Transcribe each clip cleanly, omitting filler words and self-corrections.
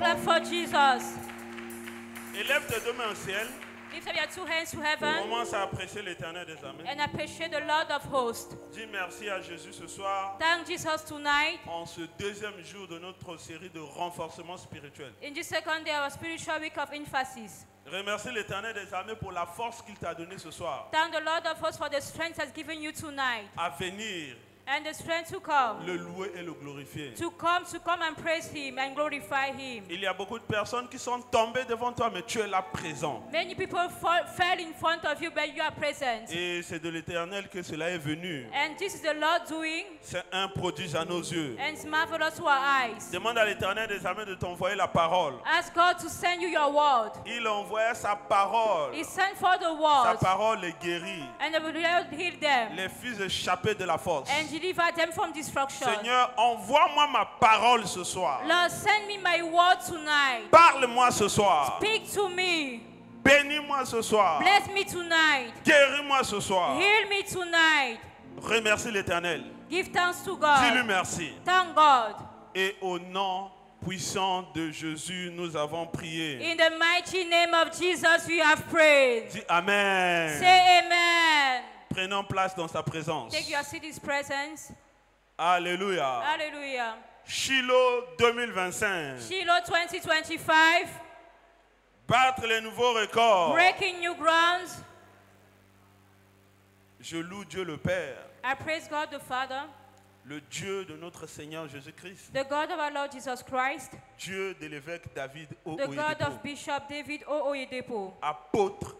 clap for Jesus. Élève tes deux mains au ciel. Lift up your two hands to On heaven commence à apprécier l'Éternel des armées. and appreciate the Lord of hosts. Dis merci à Jésus ce soir, Thank Jesus tonight. en ce deuxième jour de notre série de renforcement spirituel. In this second day of our spiritual week of emphasis. Remercie l'Éternel des armées pour la force qu'il t'a donnée ce soir Thank the Lord of hosts for the strength He has given you tonight à venir and the strength to come. le louer et le glorifier. To come and praise Him and glorify Him. Il y a beaucoup de personnes qui sont tombées devant toi, mais tu es là présent. Many people fell in front of you, but you are present. Et c'est de l'Éternel que cela est venu. And this is the Lord doing, C'est un prodige à nos yeux. and it's marvelous to our eyes. Demande à l'Éternel des armées de t'envoyer la parole. Ask God to send you your word. Il envoie sa parole. He sent for the Sa word, parole les guérit. and the Lord heal them Les fils échappés de la force. and deliver them from destruction. Seigneur, envoie-moi ma parole ce soir. Lord, send me my word tonight. Parle-moi ce soir. Speak to me. Bénis-moi ce soir. Bless me tonight. Guéris-moi ce soir. Heal me tonight. Remercie l'Éternel. Give thanks to Dis-lui God. merci. Thank God. Et au nom puissant de Jésus, nous avons prié. In the mighty name of Jesus, we have prayed. Dis Amen. Say amen. Prenons place dans sa présence. Take your seat in His presence. Alléluia. Hallelujah. Shiloh 2025. Shiloh 2025. Battre les nouveaux records. Breaking new grounds. Je loue Dieu le Père, I praise God the Father, le Dieu de notre Seigneur Jésus-Christ, the God of our Lord Jesus Christ, Dieu de l'évêque David the God Oyedepo, of Bishop David Oyedepo, apôtre,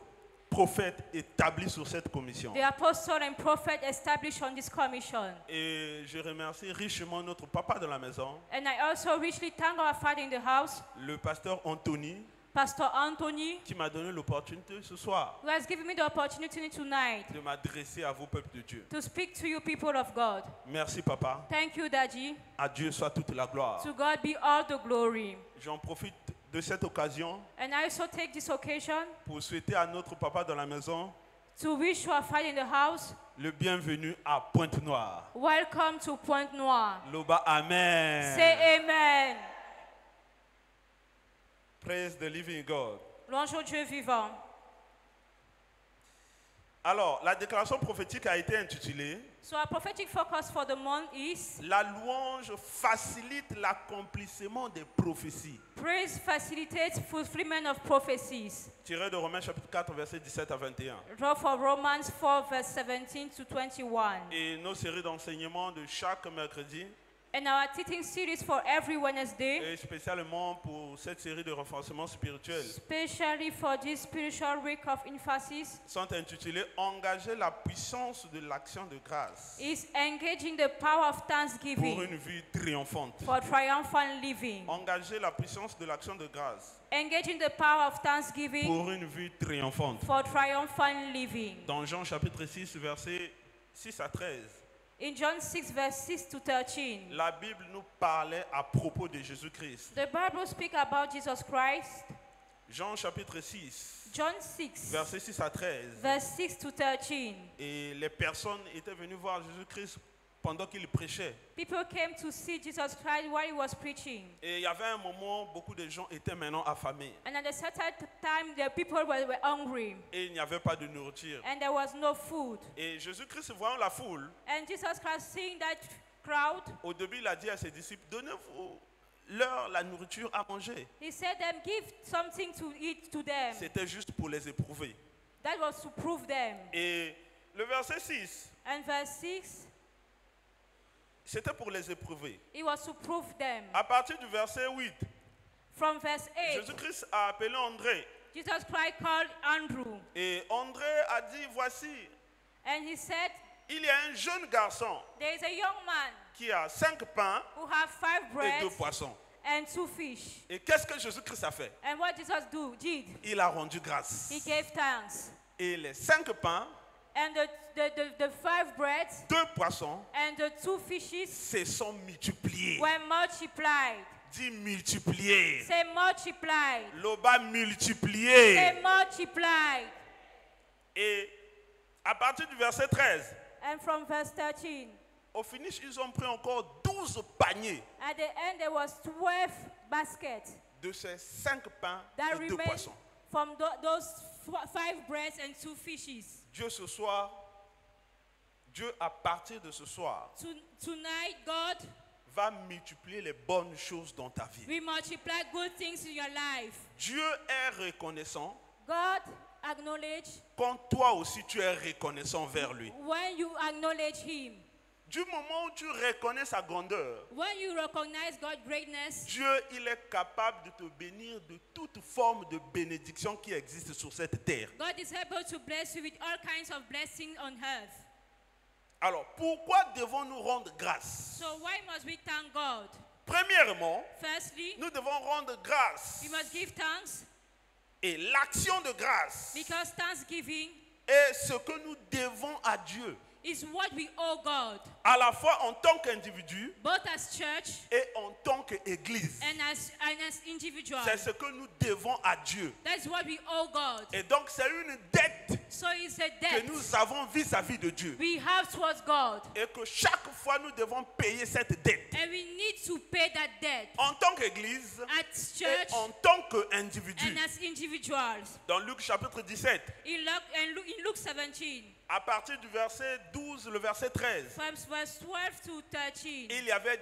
prophète établi sur cette commission. the apostle and prophet established on this commission. Et je remercie richement notre papa de la maison, And I also richly thank our Father in the house, le pasteur Anthony, Pastor Anthony, qui m'a donné l'opportunité ce soir who has given me the opportunity tonight de m'adresser à vous, peuple de Dieu. to speak to you, people of God. Merci papa. Thank you, Daddy. À Dieu soit toute la gloire. To God be all the glory. J'en profite de cette occasion And I also take this occasion pour souhaiter à notre papa dans la maison to wish our Father in the house le bienvenu à Pointe-Noire. welcome to Pointe Noire. Loba, amen. Say amen. Praise the living God. Louange au Dieu vivant. Alors, la déclaration prophétique a été intitulée So our prophetic focus for the month is La louange facilite l'accomplissement des prophéties. praise facilitates fulfillment of prophecies. Tiré de Romains chapitre 4, versets 17 à 21. Draw for Romans 4 verse 17 to 21. Et nos séries d'enseignements de chaque mercredi, And our teaching series for every Wednesday, et spécialement pour cette série de renforcement spirituel, especially for this spiritual week of emphasis, sont intitulées Engager la puissance de l'action de grâce is engaging the power of pour thanksgiving une vie triomphante. for triumphant living. Engager la puissance de l'action de grâce Engaging the power of thanksgiving pour une vie triomphante. for triumphant living. Dans Jean chapitre 6, versets 6 à 13, In John 6 verse 6 to 13, la Bible nous parlait à propos de Jésus-Christ. the Bible speaks about Jesus Christ. Jean chapitre 6, John 6 versets 6 à 13. verse 6 to 13. Et les personnes étaient venues voir Jésus-Christ pendant qu'il prêchait. People came to see Jesus Christ while he was preaching. Et il y avait un moment, beaucoup de gens étaient maintenant affamés. And at a certain time, the people were hungry Et il n'y avait pas de nourriture. and there was no food. Et Jésus-Christ, voyant la foule, And Jesus Christ, seeing that crowd, au début, il a dit à ses disciples, donnez-vous leur la nourriture à manger. he said them, give something to eat to them. C'était juste pour les éprouver. That was to prove them. Et le verset 6, And verse 6, c'était pour les éprouver. it was to prove them. À partir du verset 8, From verse 8, Jésus-Christ a appelé André. Jesus Christ called Andrew. Et André a dit, voici, And he said, il y a un jeune garçon there is a young man qui a 5 pains who have 5 et 2 breads poissons. and 2 fish. Et qu'est-ce que Jésus-Christ a fait? And what Jesus did, Il a rendu grâce. he gave thanks. Et les 5 pains, And the 5 breads 2 poissons and the 2 fishes se sont multipliés. were multiplied. Dis multipliés. Say multiplied. Loba multiplié. Say multiplied. Et à partir du verset 13, And from verse 13, au finish, ils ont pris encore 12 paniers. at the end there was 12 baskets. de ces 5 pains that et 2 remain poissons. from those 5 breads and 2 fishes. Dieu ce soir, Dieu à partir de ce soir, Tonight, God, va multiplier les bonnes choses dans ta vie. we multiply good things in your life. Dieu est reconnaissant God, acknowledge quand toi aussi tu es reconnaissant vers lui. when you acknowledge Him. Du moment où tu reconnais sa grandeur, When you recognize God's greatness, Dieu, il est capable de te bénir de toute forme de bénédiction qui existe sur cette terre. God is able to bless you with all kinds of blessings on earth. Alors, pourquoi devons-nous rendre grâce? So why must we thank God? Premièrement, Firstly, nous devons rendre grâce. we must give thanks Et l'action de grâce because thanksgiving est ce que nous devons à Dieu, is what we owe God, à la fois en tant qu'individu both as church et en tant qu'église. and as individuals. C'est ce que nous devons à Dieu. That's what we owe God. Et donc, c'est une dette So it's a que debt nous avons vis-à-vis de Dieu. we have towards God, Et que chaque fois, nous devons payer cette dette. and we need to pay that debt En tant qu'église as et church en tant qu'individu. and as individuals. Dans Luc chapitre 17, In Luke 17, à partir du verset 12, le verset 13, from verse 12 to 13, il y avait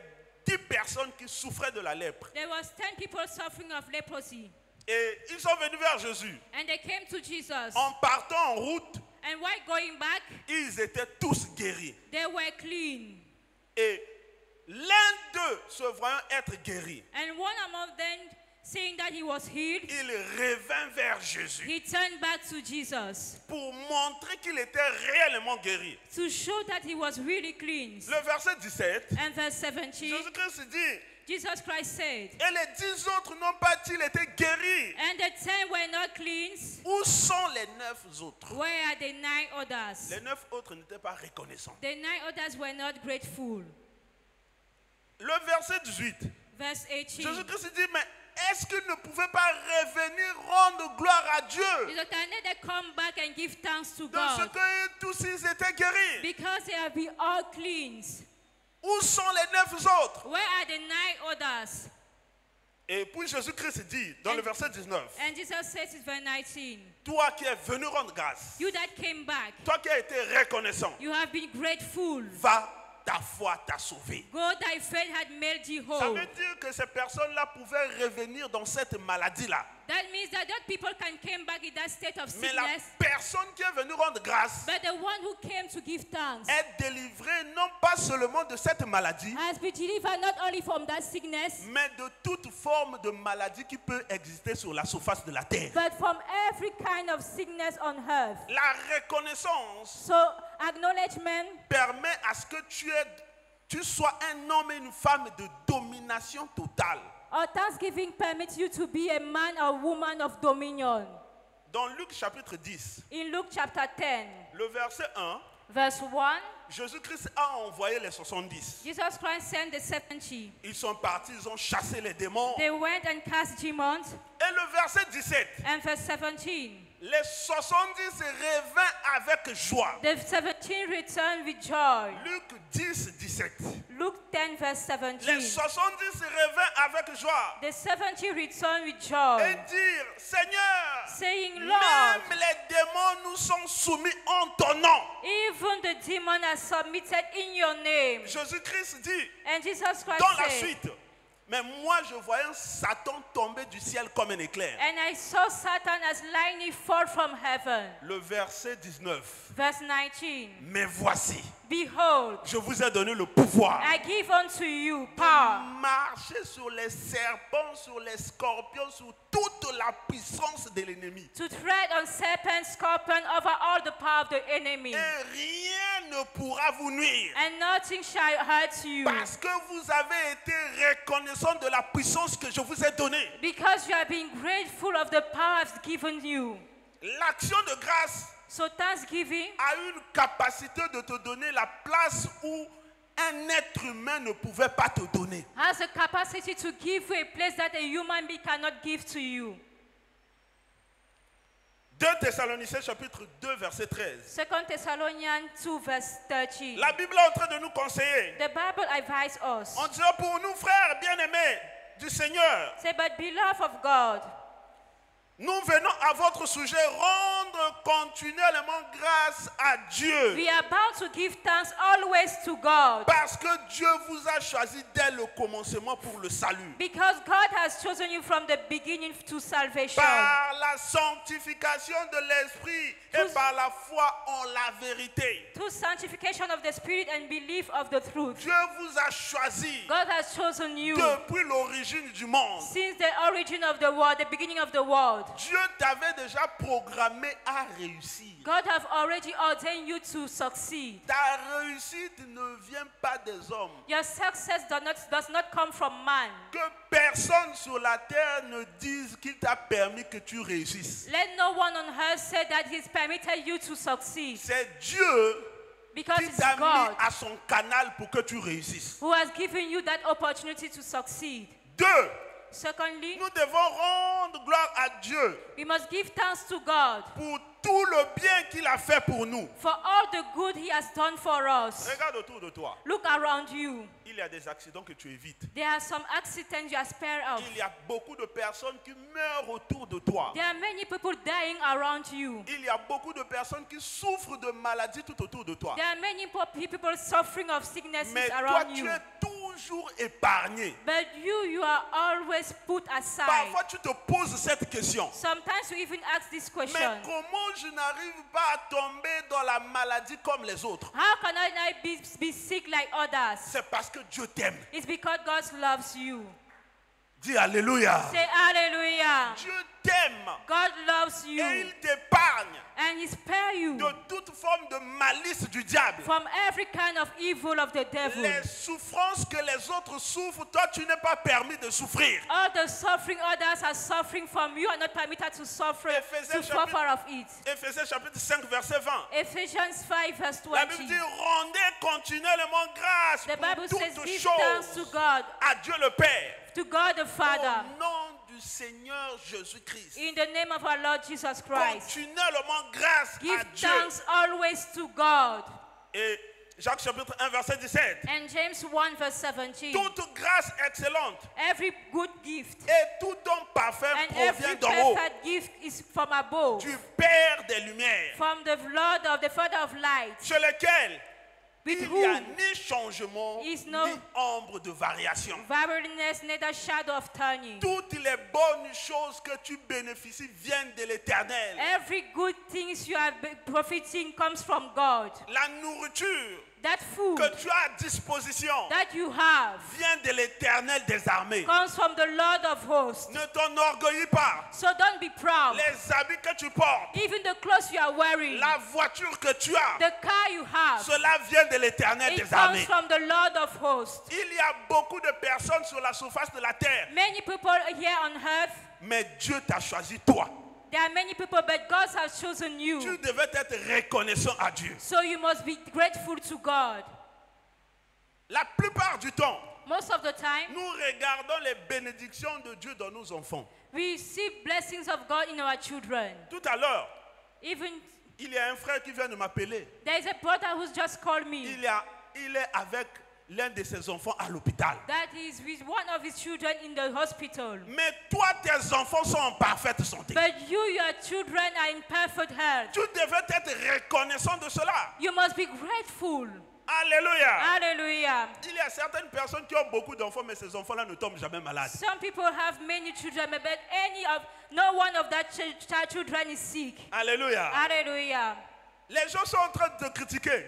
10 personnes qui souffraient de la lèpre. there was 10 people suffering of leprosy, Et ils sont venus vers Jésus. and they came to Jesus. En partant en route, And while going back, ils étaient tous guéris. they were clean. Et l'un d'eux, se voyant être guéri, And one among them, seeing that he was healed, il revint vers Jésus he turned back to Jesus pour montrer qu'il était réellement guéri. to show that he was really cleansed. Le verset 17, And verse 17, Jésus-Christ dit, Jesus Christ said, et les 10 autres n'ont pas-ils été guéris? and the 10 were not cleansed, Où sont les 9 autres? where are the 9 others? Les 9 autres n'étaient pas reconnaissants. The 9 others were not grateful. Le verset 18, Verse 18, Jésus-Christ dit, mais est-ce qu'ils ne pouvaient pas revenir rendre gloire à Dieu Jesus, can they come back and give thanks to de ce God que tous ils étaient guéris? because they have been all cleansed? Où sont les 9 autres? Where are the 9 others? Et puis Jésus-Christ dit dans le verset 19, And Jesus says in verse 19, toi qui es venu rendre grâce, you that came back, toi qui as été reconnaissant, you have been grateful. va, ta foi t'a sauvé. Go, thy faith had made thee Ça whole. veut dire que ces personnes-là pouvaient revenir dans cette maladie-là. That means that people can come back in that state of Mais la sickness, personne qui est venue rendre grâce but the one who came to give thanks est délivrée non pas seulement de cette maladie, has been delivered not only from that sickness, mais de toute forme de maladie qui peut exister sur la surface de la terre. but from every kind of sickness on earth. La reconnaissance So acknowledgement permet à ce que tu sois un homme et une femme de domination totale. or thanksgiving permits you to be a man or woman of dominion. Dans Luc chapitre 10, In Luke chapter 10, le verset 1, verse 1, Jésus-Christ a envoyé les 70. Jesus Christ sent the 70. Ils sont partis, ils ont chassé les démons. They went and cast demons. Et le verset 17, And verse 17, les 70 revint avec joie. the 17 returned with joy. Luc 10, 17. Luke 10, verse 17. Les 70 revint avec joie. The 70 returned with Et joy, dire, Seigneur, saying, Lord, même les démons nous sont soumis en ton nom. even the demon are submitted in your name. Jésus-Christ dit, And Jesus Christ dans la said, suite, mais moi je voyais un Satan tomber du ciel comme un éclair. and I saw Satan as lightning fall from heaven. Le verset 19, Verse 19, mais voici, behold, je vous ai donné le pouvoir I give unto you de power marcher sur les serpents, sur les scorpions, sur toute la puissance de l'ennemi. to tread on serpents, scorpions, over all the power of the enemy, Et rien ne pourra vous nuire. and nothing shall hurt you, Parce que vous avez été reconnaissant de la puissance que je vous ai donnée. because you have been grateful of the power I've given you. L'action de grâce So thanksgiving a une capacité de te donner la place où un être humain ne pouvait pas te donner. has the capacity to give you a place that a human being cannot give to you. 2 Thessaloniciens chapitre 2 verset 13. 2 Thessalonians 2 verse 13. La Bible est en train de nous conseiller. The Bible advises us On dirait pour nous frères bien-aimés, du Seigneur, Say, but beloved of God, nous venons à votre sujet rendre continuellement grâce à Dieu. we are bound to give thanks always to God. Parce que Dieu vous a choisi dès le commencement pour le salut. Because God has chosen you from the beginning to salvation. Par la sanctification de l'Esprit et Tous- par la foi en la vérité. Through sanctification of the Spirit and belief of the truth. Dieu vous a choisi God has chosen you depuis l'origine du monde. since the origin of the world, the beginning of the world. Dieu t'avait déjà programmé à réussir. God have already ordained you to succeed. Ta réussite ne vient pas des hommes. Your success does not come from man. Que personne sur la terre ne dise qu'il t'a permis que tu réussisses. Let no one on earth say that he's permitted you to succeed. C'est Dieu Because qui it's t'a mis God à son canal pour que tu réussisses. who has given you that opportunity to succeed. Deux, Secondly, nous devons rendre gloire à Dieu we must give thanks to God pour tout le bien qu'il a fait pour nous. for all the good he has done for us. Regarde autour de toi. Look around you. Il y a des accidents que tu évites. There are some accidents you are spared of. Il y a beaucoup de personnes qui meurent autour de toi. There are many people dying around you. Il y a beaucoup de personnes qui souffrent de maladies tout autour de toi. There are many people suffering of sicknesses Mais toi, around tu you. es toujours épargné. But you are always put aside. Parfois, tu te poses cette question. Sometimes we even ask this Mais question. comment je n'arrive pas à tomber dans la maladie comme les autres? How can I not be sick like others? C'est parce que Dieu t'aime. It's because God loves you. Dis Alléluia. Say hallelujah. Dieu t'aime God loves you. et il t'épargne And he spare you de toute forme de malice du diable. from every kind of evil of the devil. Les souffrances que les autres souffrent, toi tu n'es pas permis de souffrir. All the suffering others are suffering from, you are not permitted to suffer, Éphésiens to suffer of it. Éphésiens chapitre 5 verset 20. Ephesians 5 verse La Bible 20. dit rendez continuellement grâce The Bible pour says toutes give choses thanks to God, à Dieu le Père. to God the Father, Au nom du Seigneur Jésus-Christ. in the name of our Lord Jesus Christ. Continuellement grâce Give à Dieu. thanks always to God. Et Jacques chapitre 1 verset 17. And James 1 verse 17. Toute grâce excellente Every good gift et tout don parfait and provient every d'en haut, perfect gift is from above, du Père des Lumières, from the Lord of the Father of light, sur lequel with il n'y a whom ni changement is no ni ombre de variation. variableness, neither shadow of turning. Toutes les bonnes choses que tu bénéficies viennent de l'Éternel. Every good things you are profiting comes from God. La nourriture That food que tu as à disposition that you have vient de l'Éternel des armées. comes from the Lord of hosts. Ne t'enorgueillis pas. So don't be proud. Les habits que tu portes, Even the clothes you are wearing, la voiture que tu as, the car you have, cela vient de l'Éternel it des comes armées. from the Lord of hosts. Il y a beaucoup de personnes sur la surface de la terre, Many people here on earth, mais Dieu t'a choisi toi. there are many people, but God has chosen Tu you. devais être reconnaissant à Dieu. So you must be grateful to God. La plupart du temps, Most of the time, nous regardons les bénédictions de Dieu dans nos enfants. we see blessings of God in our children. Tout à l'heure, Even il y a un frère qui vient de m'appeler. there is a brother who's just called me. Il est avec l'un de ses enfants à l'hôpital. That is with one of his children in the hospital. Mais toi, tes enfants sont en parfaite santé. But you, your children are in perfect health. Tu devais être reconnaissant de cela. You must be grateful. Alléluia. Hallelujah. Il y a certaines personnes qui ont beaucoup d'enfants, mais ces enfants-là ne tombent jamais malades. Some people have many children, but no one of that children is sick. Alléluia. Hallelujah. Les gens sont en train de te critiquer.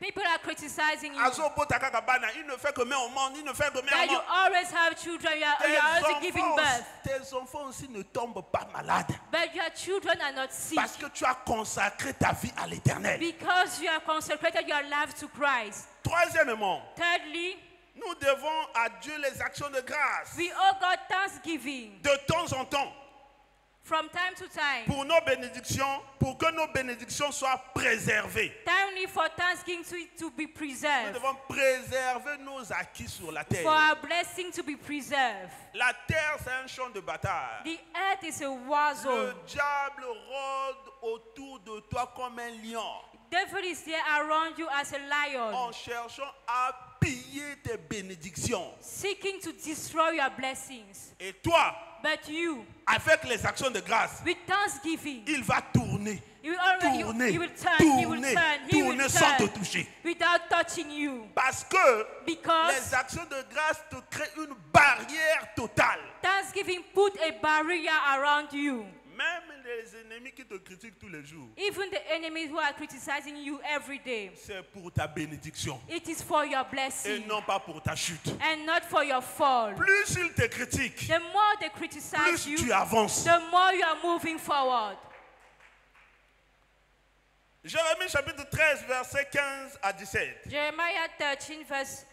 People are criticizing you. Azobo Takakabana, il ne fait que mettre au monde, il ne fait que mettre That au you monde. always have children, you are also giving birth. Tes enfants aussi ne tombent pas malades. But your children are not sick. Parce que tu as consacré ta vie à l'Éternel. Because you have consecrated your life to Christ. Troisièmement, Thirdly, nous devons à Dieu les actions de grâce. we owe God thanksgiving De temps en temps, from time to time. pour nos bénédictions, pour que nos bénédictions soient préservées. Timely for thanksgiving to be Nous preserved. devons préserver nos acquis sur la terre. For our blessing to be preserved. La terre, c'est un champ de bataille. The earth is a war Le zone. diable rôde autour de toi comme un lion. Devil is there around you as a lion, en cherchant à piller tes bénédictions. seeking to destroy your blessings. Et toi, But you, avec les actions de grâce, with thanksgiving, il va tourner, you will already tourner, he will turn, he will tourner, turn, he will tourner sans te turn toucher. without touching you. Parce que Because les actions de grâce te créent une barrière totale. thanksgiving put a barrier around you. Même les ennemis qui te critiquent tous les jours, Even the enemies who are criticizing you every day, c'est pour ta bénédiction it is for your et blessing non pas pour ta chute. and not for your fall. Plus ils te critiquent, The more they criticize plus you, tu avances. the more you are moving forward. Jérémie chapitre 13, versets 15 à 17. Jeremiah 13, verse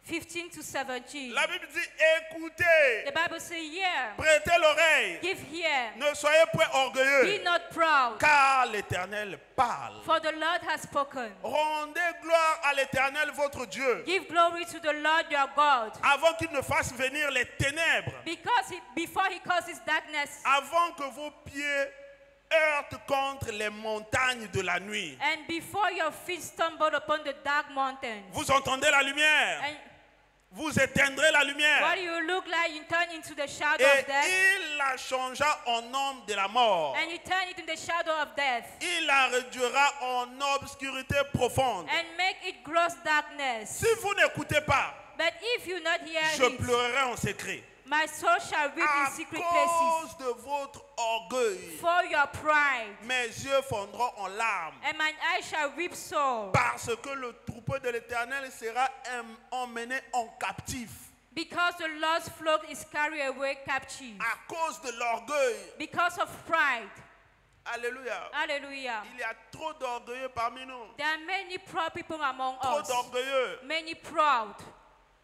15 to 17. La Bible dit, écoutez, The Bible says, yeah, prêtez l'oreille, give here, ne soyez point be orgueilleux, not proud, car l'Éternel parle. for the Lord has spoken. Rendez gloire à l'Éternel votre Dieu, Give glory to the Lord your God, avant qu'il ne fasse venir les ténèbres, because before he causes darkness, avant que vos pieds heurtent contre les montagnes de la nuit. and before your feet stumble upon the dark mountains. Vous entendez la lumière, And vous éteindrez la what lumière. you look like, you turn into the shadow Et of death, il la changea en ombre de la mort. and you turn it into the shadow of death, Il la réduira en obscurité profonde. and make it gross darkness. Si vous n'écoutez pas, But if you not hear je it, pleurerai en secret. my soul shall weep in À secret places. cause de votre orgueil, For your pride, mes yeux fondront en larmes. and mine eyes shall weep sore, Parce que le troupeau de l'Éternel sera emmené en captif. because the Lord's flock is carried away captive. À cause de l'orgueil. Because of pride. Alléluia. Hallelujah. Il y a trop d'orgueilleux parmi nous. There are many proud people among Trop us. d'orgueilleux. Many proud.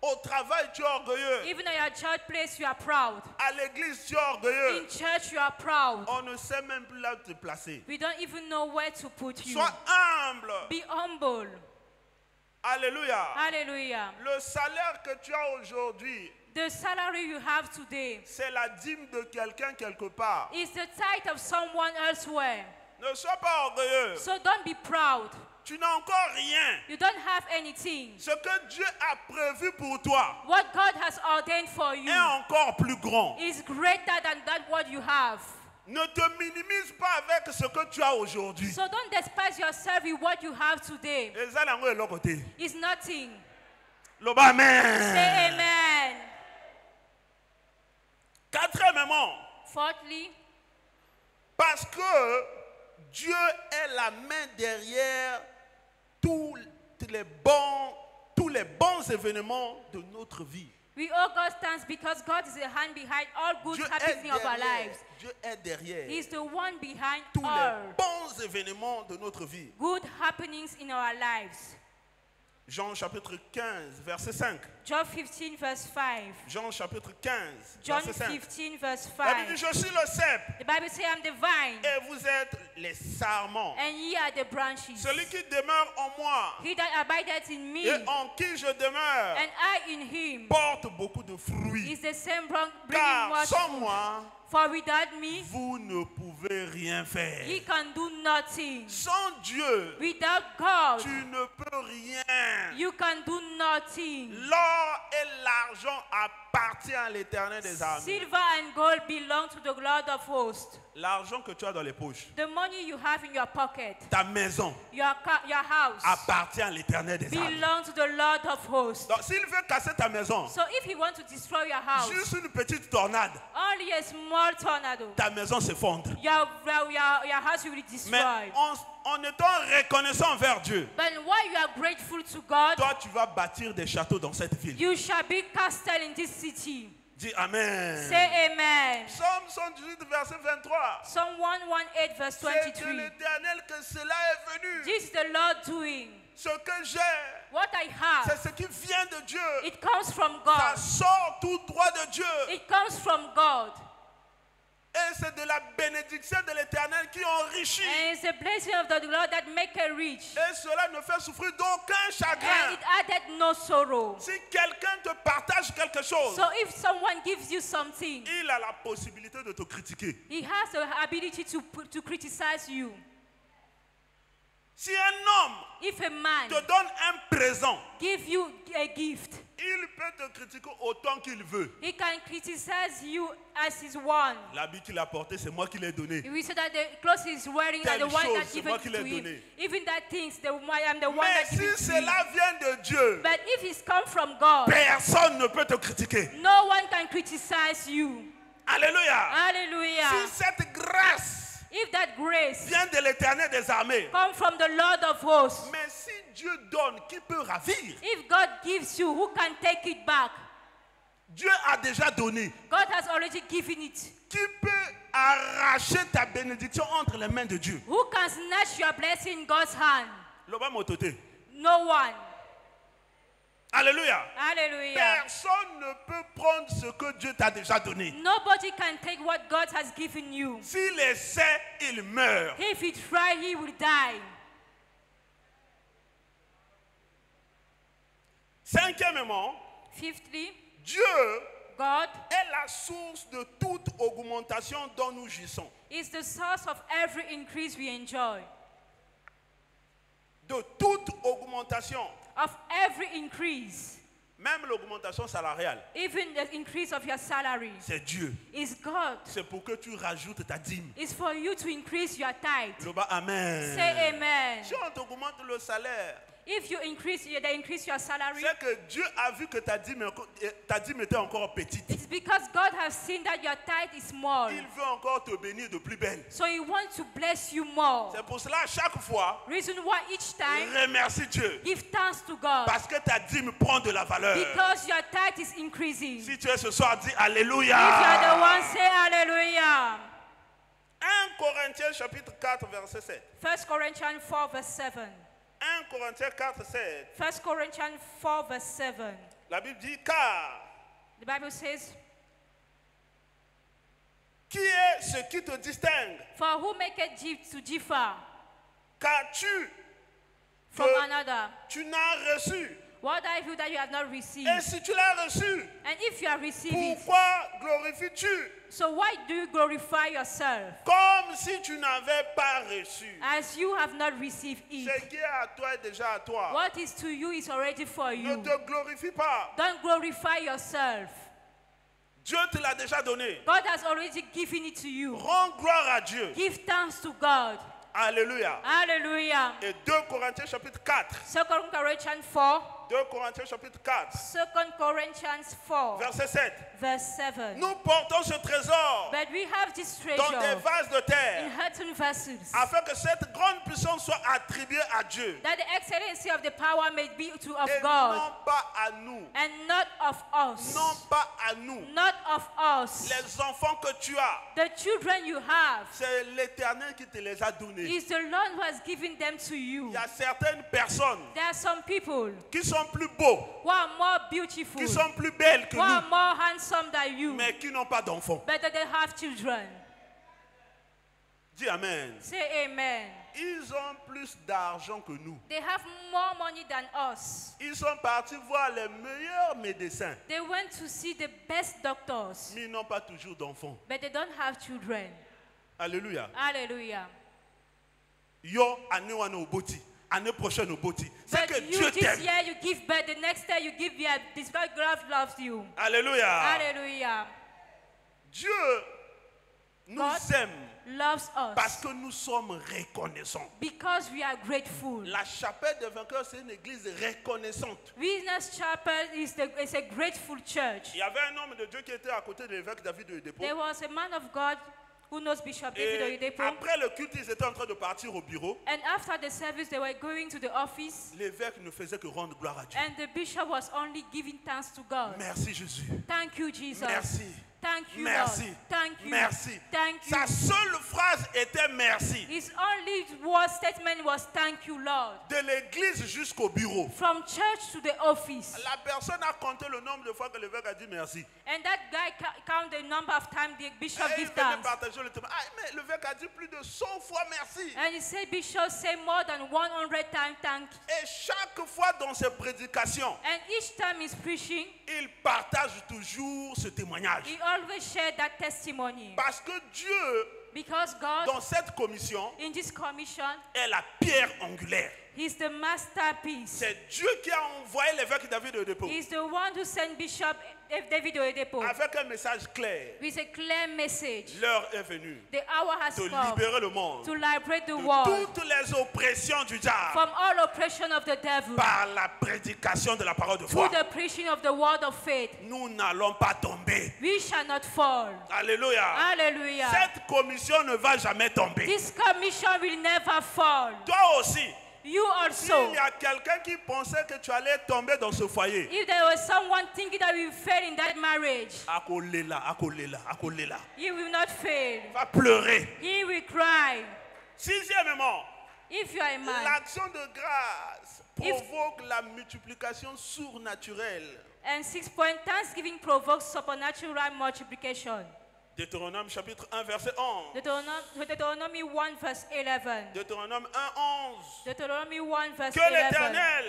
Au travail, tu es orgueilleux. Even at your church place, you are proud. À l'église, tu es orgueilleux. In church, you are proud. On ne sait même plus là où te placer. We don't even know where to put you. Sois humble. Be humble. Alléluia. Hallelujah. Le salaire que tu as aujourd'hui, The salary you have today c'est la dîme de quelqu'un quelque part. is the tithe of someone elsewhere. Ne sois pas orgueilleux. So don't be proud. Tu n'as encore rien. You don't have anything. Ce que Dieu a prévu pour toi What God has ordained for you est encore plus grand. is greater than that what you have. Ne te minimise pas avec ce que tu as aujourd'hui. So don't despise yourself with what you have today. Et ça, là, on est de l'autre côté. It's nothing. Loba, amen. Say amen. Quatrièmement, Fourthly, parce que Dieu est la main derrière tous les bons événements de notre vie. we all God stands because God is the hand behind all good Dieu est happening of our derrière. lives. Dieu est derrière He's the one behind tous all les bons événements de notre vie. good happenings in our lives. Jean chapitre 15, verset 5. John 15 verse 5. Jean chapitre 15, John verset 5. 15 verse La Bible dit, 5. je suis le cep The Bible says, I'm the vine, et vous êtes les sarments. and ye are the branches. Celui qui demeure en moi He that abideth in me, et en qui je demeure and I in him, porte beaucoup de fruits. is the same bringing Car much sans fruit. moi, For without me, vous ne pouvez rien faire. ye can do nothing. Sans Dieu, Without God, tu ne peux rien. you can do nothing. L'or et l'argent appartiennent à l'Éternel des armées. Silver and gold belong to the Lord of hosts. L'argent que tu as dans les poches, The money you have in your pocket, ta maison, your house, appartient à l'Éternel des armées. belong to the Lord of hosts. Donc s'il veut casser ta maison, So if he wants to destroy your house, juste une petite tornade, only a small tornado, ta maison s'effondre. your house will be Mais destroyed. en étant reconnaissant envers Dieu, But while you are grateful to God, toi tu vas bâtir des châteaux dans cette ville. you shall be castle in this city. Dis Amen. Say amen. Psaume 118, verset 23. Psalm 118 verse C'est de 23. l'Éternel que cela est venu. This is the Lord doing. Ce que j'ai, What I have, c'est ce qui vient de Dieu. it comes from Ça God. sort tout droit de Dieu. It comes from God. Et c'est de la bénédiction de l'Éternel qui enrichit. And it's the blessing of the Lord that make it rich. Et cela ne fait souffrir d'aucun And chagrin. it added no sorrow. Si quelqu'un te partage quelque chose, So if someone gives you something, il a la possibilité de te critiquer. he has the ability to criticize you. Si un homme If a man te donne un présent, give you a gift, il peut te critiquer autant qu'il veut. he can criticize you as his one. L'habit qu'il a porté, c'est moi qui l'ai donné. We say that the clothes he's wearing are Telle the one chose, that c'est given moi qui to l'ai him. donné. Even that things, I'm the one Mais that given si to him. cela vient de Dieu, But if it's come from God, personne ne peut te critiquer. no one can criticize you. Alléluia. Hallelujah. Si cette grâce If that grace vient de l'Éternel des armées, come from the Lord of hosts, mais si Dieu donne, qui peut ravir? if God gives you, who can take it back? Dieu a déjà donné. God has already given it. Qui peut arracher ta bénédiction entre les mains de Dieu? Who can snatch your blessing in God's hand? Loba motote. No one. Alléluia. Hallelujah. Personne ne peut prendre ce que Dieu t'a déjà donné. Nobody can take what God has given you. S'il essaie, il meurt. If he try, he will die. Cinquièmement, Fifthly, Dieu God est la source de toute augmentation dont nous jouissons. is the source of every increase we enjoy. De toute augmentation, Of every increase, même l'augmentation salariale, even the increase of your salary, c'est Dieu. is God. C'est pour que tu rajoutes ta dîme. It's for you to increase your tithe. Loba, amen. Say amen. Si on t'augmente le salaire, If you increase your salary, c'est que Dieu a vu que ta dîme était encore petite. it's because God has seen that your tithe is small. Il veut encore te bénir de plus belle. So he wants to bless you more. C'est pour cela, chaque fois, Reason why each time, remercie Dieu. give thanks to God. Parce que ta dîme prend de la valeur. Because your tithe is increasing. Si tu es ce soir, dis If you are the Alléluia. one, say hallelujah. 1 Corinthiens chapitre 4, verset 7. 1 Corinthians 4 verse 7. 1 Corinthiens 4, 7. 1 Corinthians 4 verse 7. La Bible dit, car The Bible says, qui est ce qui te distingue? for who maketh to differ Qu'as-tu from que another? tu n'as reçu? What have you that you have not received? Et si tu l'as reçu, And if you have received it, pourquoi glorifies-tu? so why do you glorify yourself Comme si tu n'avais pas reçu. as you have not received Ce it? qui est à toi est déjà à toi. What is to you is already for Ne you. te glorifie pas. Don't glorify yourself. Dieu te l'a déjà donné. God has already given it to you. Rends gloire à Dieu. Give thanks to God. Alléluia. Hallelujah. Et 2 Corinthiens chapitre 4. 2 Corinthians 4. 2 Corinthiens chapitre 4. 2 Corinthians 4 Verset 7. verse 7. Nous portons ce trésor But we have this dans des treasure vases de in terre earthen vessels, afin que cette grande puissance soit attribuée à Dieu that the excellency of the power may be of et God, non pas à nous. and not of us. Non pas à nous. Not of us. Les enfants que tu as, The children you have, c'est l'Éternel qui te les a donnés. is the Lord who has given them to you. Il y a certaines personnes There are some people qui sont plus beaux, who are more beautiful, qui sont plus belles que who are nous, more handsome than you, mais qui n'ont pas d'enfants. but they have children. Dis Amen. Say amen. Ils ont plus d'argent que nous. They have more money than us. Ils sont partis voir les meilleurs médecins, They went to see the best doctors, mais ils n'ont pas toujours d'enfants. but they don't have children. Alléluia. Hallelujah. Yo, année wana oboti, année prochaine oboti. C'est que But Dieu you this t'aime. year you give birth, the next year you give birth. This God loves you. Alléluia. Hallelujah. Dieu nous God aime loves parce us que nous sommes reconnaissants. because we are grateful. La chapelle des vainqueurs, c'est une église reconnaissante. Venus Chapel is a grateful church. Il y avait un homme de Dieu qui était à côté de l'évêque David de Dépôt. There was a man of God who knows Bishop David Et Oyedepo. après le culte, ils étaient en train de partir au bureau. And after the service, they were going to the office, L'évêque ne faisait que rendre gloire à Dieu. and the bishop was only giving thanks to God. Merci Jésus. Thank you, Jesus. Merci. Thank you, Merci. Lord. Thank you. Merci. Thank you. Sa seule phrase était merci. His only word statement was thank you, Lord. De l'église jusqu'au bureau. From church to the office. La personne a compté le nombre de fois que l'évêque a dit merci. And that guy count the number of times the bishop Et il give venait thanks. partager le témoin. Ah, mais l'évêque a dit plus de 100 fois merci. And he said bishop say more than 100 times thank you. Et chaque fois dans ses prédications, And each time he's preaching, il partage toujours ce témoignage. he always shared that testimony. Parce que Dieu Because God, dans cette commission, in this commission, est la pierre angulaire. He's the masterpiece. C'est Dieu qui a envoyé l'évêque David Oyedepo He's the one who sent Bishop David Oyedepo avec un message clair. with a clear message. L'heure est venue The hour has de come libérer le monde to liberate the de world toutes les oppressions du diable from all oppression of the devil par la prédication de la parole de foi. through the preaching of the word of faith. Nous n'allons pas tomber. We shall not fall. Alléluia. Hallelujah. Cette commission ne va jamais tomber. This commission will never fall. Toi aussi, You s'il also. y a quelqu'un qui pensait que tu allais tomber dans ce foyer, If there was someone thinking that we fail in that marriage, accolez-la, accolez-la, accolez-la. he will not fail. Va pleurer. He will cry. Sixièmement, If you are a man, l'action de grâce If- provoque la multiplication surnaturelle. and 6 point, thanksgiving provokes supernatural multiplication. Deutéronome chapitre 1 verset 11. Deuteronomy 1 verse 11. Deutéronome 1, 11. Deuteronomy 1 verse Que 11. l'Éternel,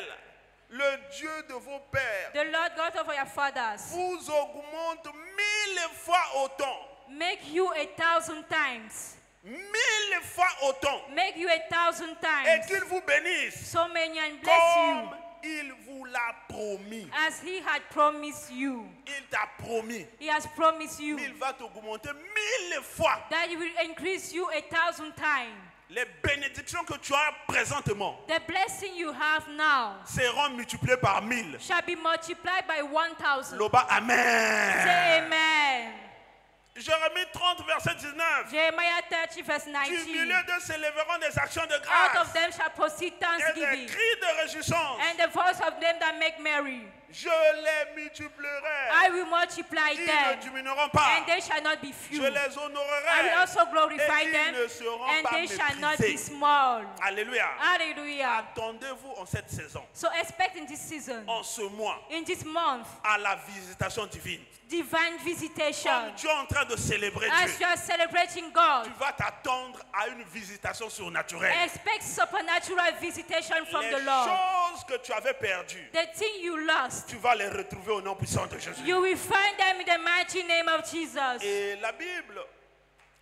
le Dieu de vos pères, The Lord God of your fathers vous augmente 1000 fois autant. make you 1,000 times. 1000 fois autant. Make you 1,000 Et times. qu'il vous bénisse So many and bless comme you il vous l'a promis. as he had promised you. Il t'a promis. He has promised you Il va t'augmenter 1000 fois. that he will increase you 1,000 times. Les bénédictions que tu as présentement The blessing you have now seront multipliées par 1000. shall be multiplied by 1,000. Loba, amen. Say amen. Jérémie 30, verset 19. Jeremiah 30 verse Du 19. milieu d'eux s'élèveront des actions de Out grâce of them shall proceed et des thanksgiving, cris de réjouissance. and the voice of them that make merry. Je les multiplierai. I will multiply Ils ne them, diminueront pas. and they shall not be Je few. les I will honorerai. also glorify Et ils them, ne seront and pas they shall not be méprisés. small. Alléluia. Hallelujah. Attendez-vous en cette saison, So expect in this season, en ce mois, in this month, à la visitation divine. divine visitation. Comme Dieu est en train de célébrer As Dieu, you are celebrating God, tu vas t'attendre à une visitation surnaturelle. expect supernatural visitation from Les the Lord. choses que tu avais perdues, The thing you lost, tu vas les retrouver au nom puissant de Jésus. you will find them in the mighty name of Jesus. Et la Bible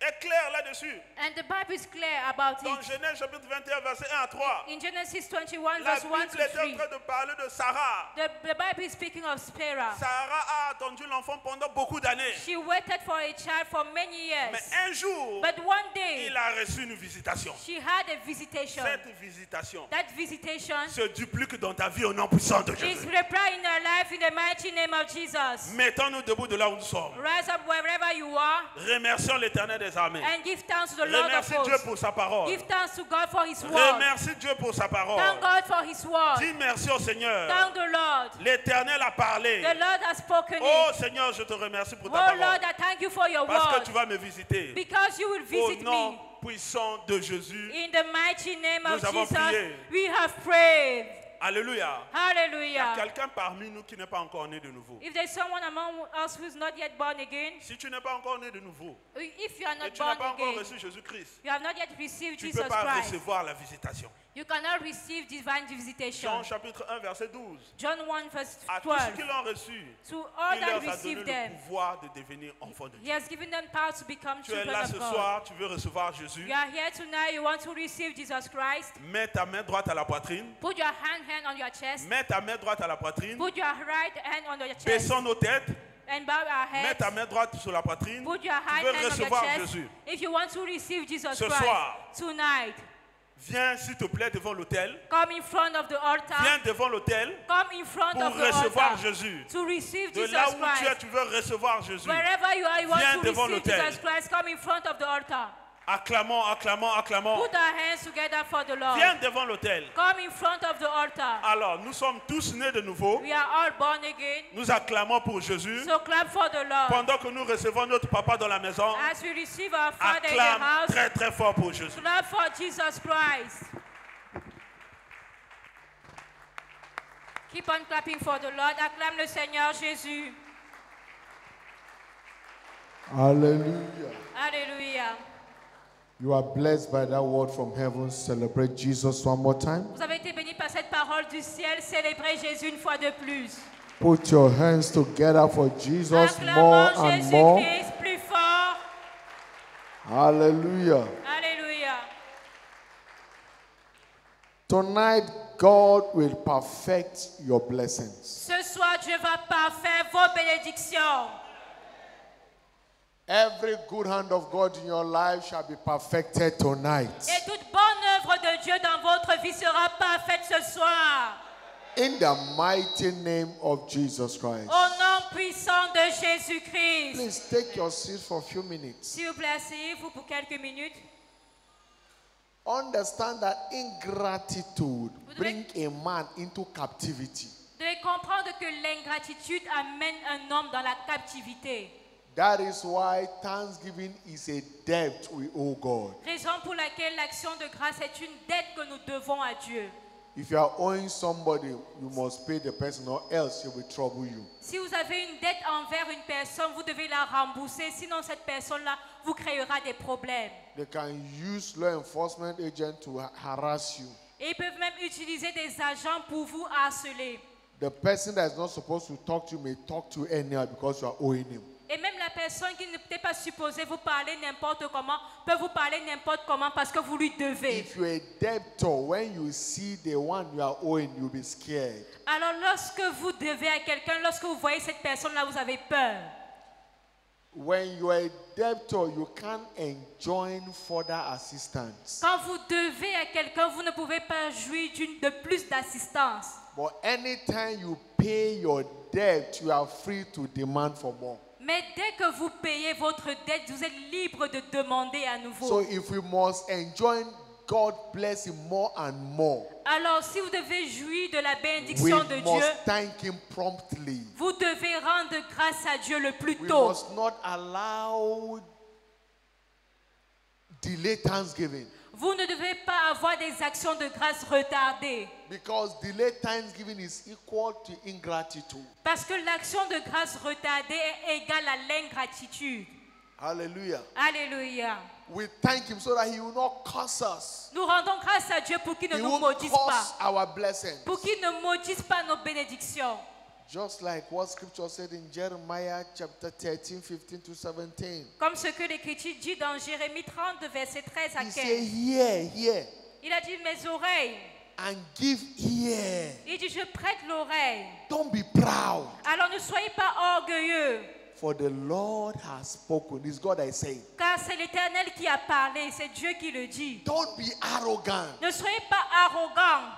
est claire là-dessus. And the Bible is clear about Dans it. Genèse chapitre 21, verset 1 à 3, In Genesis 21 la verse 1 Bible to est en 3, train de parler de Sarah. the Bible is speaking of Sarah. Sarah a attendu l'enfant pendant beaucoup d'années. She waited for a child for many Mais years. un jour, But one day, il a reçu une visitation. she had a visitation. Cette visitation That visitation se duplique dans ta vie au nom puissant de is Jésus. replied in her life in the mighty name of Jesus. Mettons-nous debout de là où nous sommes. Rise up wherever you are Remercions l'Éternel des armées. and give thanks to the Lord of Remercie Dieu hosts. pour sa parole. Give thanks to God for His word. Remercie Dieu pour sa parole. Thank God for His word. Dis merci au Seigneur. Thank the Lord. L'Éternel a parlé. The Lord has spoken Oh it. Seigneur, je te remercie pour Oh ta Lord, parole. I thank you for your Parce que word. tu vas me visiter. Because you will Au visit nom me. puissant de Jésus. In the mighty name of Nous avons Jesus, prié. we have prayed. Alléluia. Il y a Hallelujah. quelqu'un parmi nous qui n'est pas encore né de nouveau. If there's someone among us who's not yet born again, Si tu n'es pas encore né de nouveau if you are et not tu n'as born pas encore again, reçu Jésus-Christ, you have not yet received tu ne Jesus peux pas Christ, recevoir la visitation. you cannot receive divine visitation. Jean chapitre 1 verset 12. John 1 verse À tous 12. ceux qui l'ont reçu, To all il that leur a donné receive le them, pouvoir de devenir enfants de He Dieu. has given them power to become Tu es children là of ce God. soir, tu veux recevoir Jésus. You are here tonight, you want to receive Jesus Christ. Mets ta main droite à la poitrine. Put your hand on your chest. Mets ta main droite à la poitrine. Put your right hand on your chest. Baissons nos têtes. And bow our Mets heads. ta main droite sur la poitrine. Put your Tu right veux hand on your recevoir chest. Jésus. If you want to receive Jesus Ce Christ soir. tonight, Viens s'il te plaît devant l'autel. come in front of the altar. Viens devant l'autel Come in front pour of the recevoir altar Jésus. to receive De Jesus là où tu es, Christ. tu veux recevoir Jésus. Wherever you are, you want Viens to devant receive l'autel. Jesus Christ. Come in front of the altar. Acclamons, acclamons, acclamons. Put our hands together for the Lord. Viens devant l'autel. Come in front of the altar. Alors, nous sommes tous nés de nouveau. We are all born again. Nous acclamons pour Jésus. So clap for the Lord. Pendant que nous recevons notre papa dans la maison, As we receive our Father in the acclame house, très très fort pour Jésus. clap for Jesus Christ. Keep on clapping for the Lord. Acclame le Seigneur Jésus. Hallelujah. Alléluia. You are blessed by that word from heaven. Celebrate Jesus one more time. Vous avez été bénis par cette parole du ciel. Célébrez Jésus une fois de plus. Put your hands together for Jesus more Acclamons and more. Jésus-Christ plus fort. Hallelujah. Alléluia. Tonight, God will perfect your blessings. Ce soir, Dieu va parfaire vos bénédictions. Every good hand of God in your life shall be perfected tonight. Et toute bonne œuvre de Dieu dans votre vie sera parfaite ce soir. In the mighty name of Jesus Christ. Au nom puissant de Jésus-Christ. Please take your seat for a few minutes. S'il vous plaît, asseyez-vous pour quelques minutes. Understand that ingratitude brings a man into captivity. Vous devez comprendre que l'ingratitude amène un homme dans la captivité. That is why thanksgiving is a debt we owe God. Raison pour laquelle l'action de grâce est une dette que nous devons à Dieu. If you are owing somebody, you must pay the person or else he will trouble you. Si vous avez une dette envers une personne, vous devez la rembourser, sinon cette personne-là vous créera des problèmes. They can use law enforcement agents to harass you. Et ils peuvent même utiliser des agents pour vous harceler. The person that is not supposed to talk to you may talk to you anyhow because you are owing him. Et même la personne qui n'était pas supposée vous parler n'importe comment peut vous parler n'importe comment parce que vous lui devez. If you are a debtor, when you see the one you are owing, you'll be scared. Alors lorsque vous devez à quelqu'un, lorsque vous voyez cette personne-là, vous avez peur. When you are a debtor, you can't enjoy further assistance. Quand vous devez à quelqu'un, vous ne pouvez pas jouir de plus d'assistance. But anytime you pay your debt, you are free to demand for more. Mais dès que vous payez votre dette, vous êtes libre de demander à nouveau. So if we must enjoy God blessing more and more, Alors si vous devez jouir de la we bénédiction de Dieu, must thank Him promptly. vous devez rendre grâce à Dieu le plus We tôt. must not allow delay Thanksgiving. Vous ne devez pas avoir des actions de grâce retardées. Because delayed thanksgiving is equal to ingratitude. Parce que l'action de grâce retardée est égale à l'ingratitude. Hallelujah. Alléluia. We thank Him so that He will not curse us. Nous rendons grâce à Dieu pour qu'il ne He nous won't maudisse curse pas. our blessings. Pour qu'il ne maudisse pas nos bénédictions. Just like what Scripture said in Jeremiah chapter 13, 15 to 17. Comme ce que l'Écriture dit dans Jérémie 30, verset 13 à He 15. said, hear Il a dit mes oreilles. and give ear. Il dit je prête l'oreille. Don't be proud. Alors ne soyez pas orgueilleux. For the Lord has spoken. It's God that is saying. Car c'est l'Éternel qui a parlé. C'est Dieu qui le dit. Don't be arrogant. Ne soyez pas arrogants.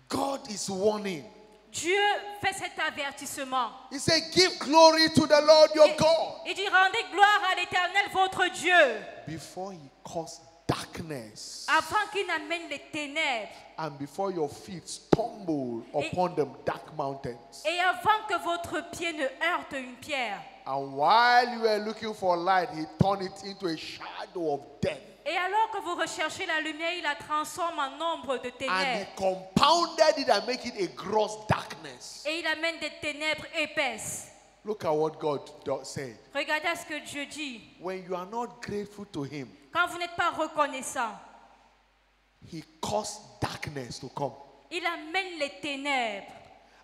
God is warning. Dieu fait cet avertissement. He said, give glory to the Lord your God. Il dit rendez gloire à l'Éternel votre Dieu. Before He caused darkness. Avant qu'il n'amène les ténèbres. And before your feet stumble upon them dark mountains. Et avant que votre pied ne heurte une pierre. And while you were looking for light, He turned it into a shadow of death. Et alors que vous recherchez la lumière, il la transforme en ombre de And He ténèbres. compounded it and make it a gross darkness. Et il amène des ténèbres épaisses. Look at what God said. Regardez ce que Dieu dit. When you are not grateful to Him, Quand vous n'êtes pas reconnaissant, He caused darkness to come. il amène les ténèbres.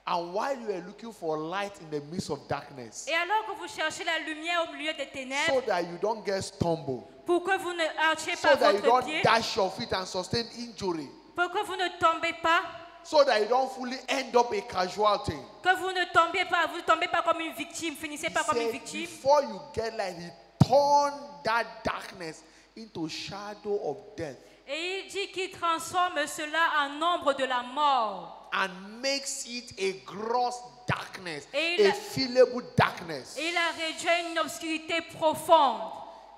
And while you are looking for light in the midst of darkness, Et alors que vous cherchez la lumière au milieu des so ténèbres, that you don't get stumbled, pour que vous ne heurtiez so pas that you votre don't pied, dash your feet and sustain injury, pour que vous ne tombez pas, so that you don't fully end up a casualty. que vous ne tombez pas, vous ne tombez pas comme une victime, finissez He pas comme une said, victime. before you get light, He turned that darkness into shadow of death Et il dit qu'il transforme cela en ombre de la mort. and makes it a gross darkness, Et il a a- feelable darkness. Et il a réduit à une obscurité profonde.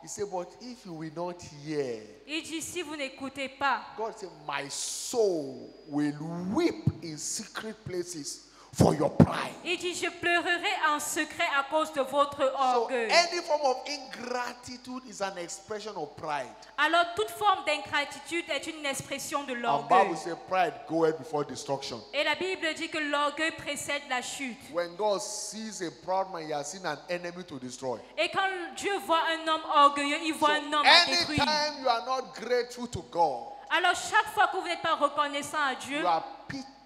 He said, but if you will not hear, Il dit si vous n'écoutez pas, God said, my soul will weep in secret places for your pride. il dit je pleurerai en secret à cause de votre So orgueil. any form of ingratitude is an expression of pride. Alors toute forme d'ingratitude est une expression de And l'orgueil. Bible says pride goeth before destruction. Et la Bible dit que l'orgueil précède la chute. When God sees a proud man, He has seen an enemy to destroy. Et quand Dieu voit un homme orgueilleux, il voit un homme à détruire. Anytime you are not grateful to God, Alors chaque fois que vous n'êtes pas reconnaissant à Dieu, you are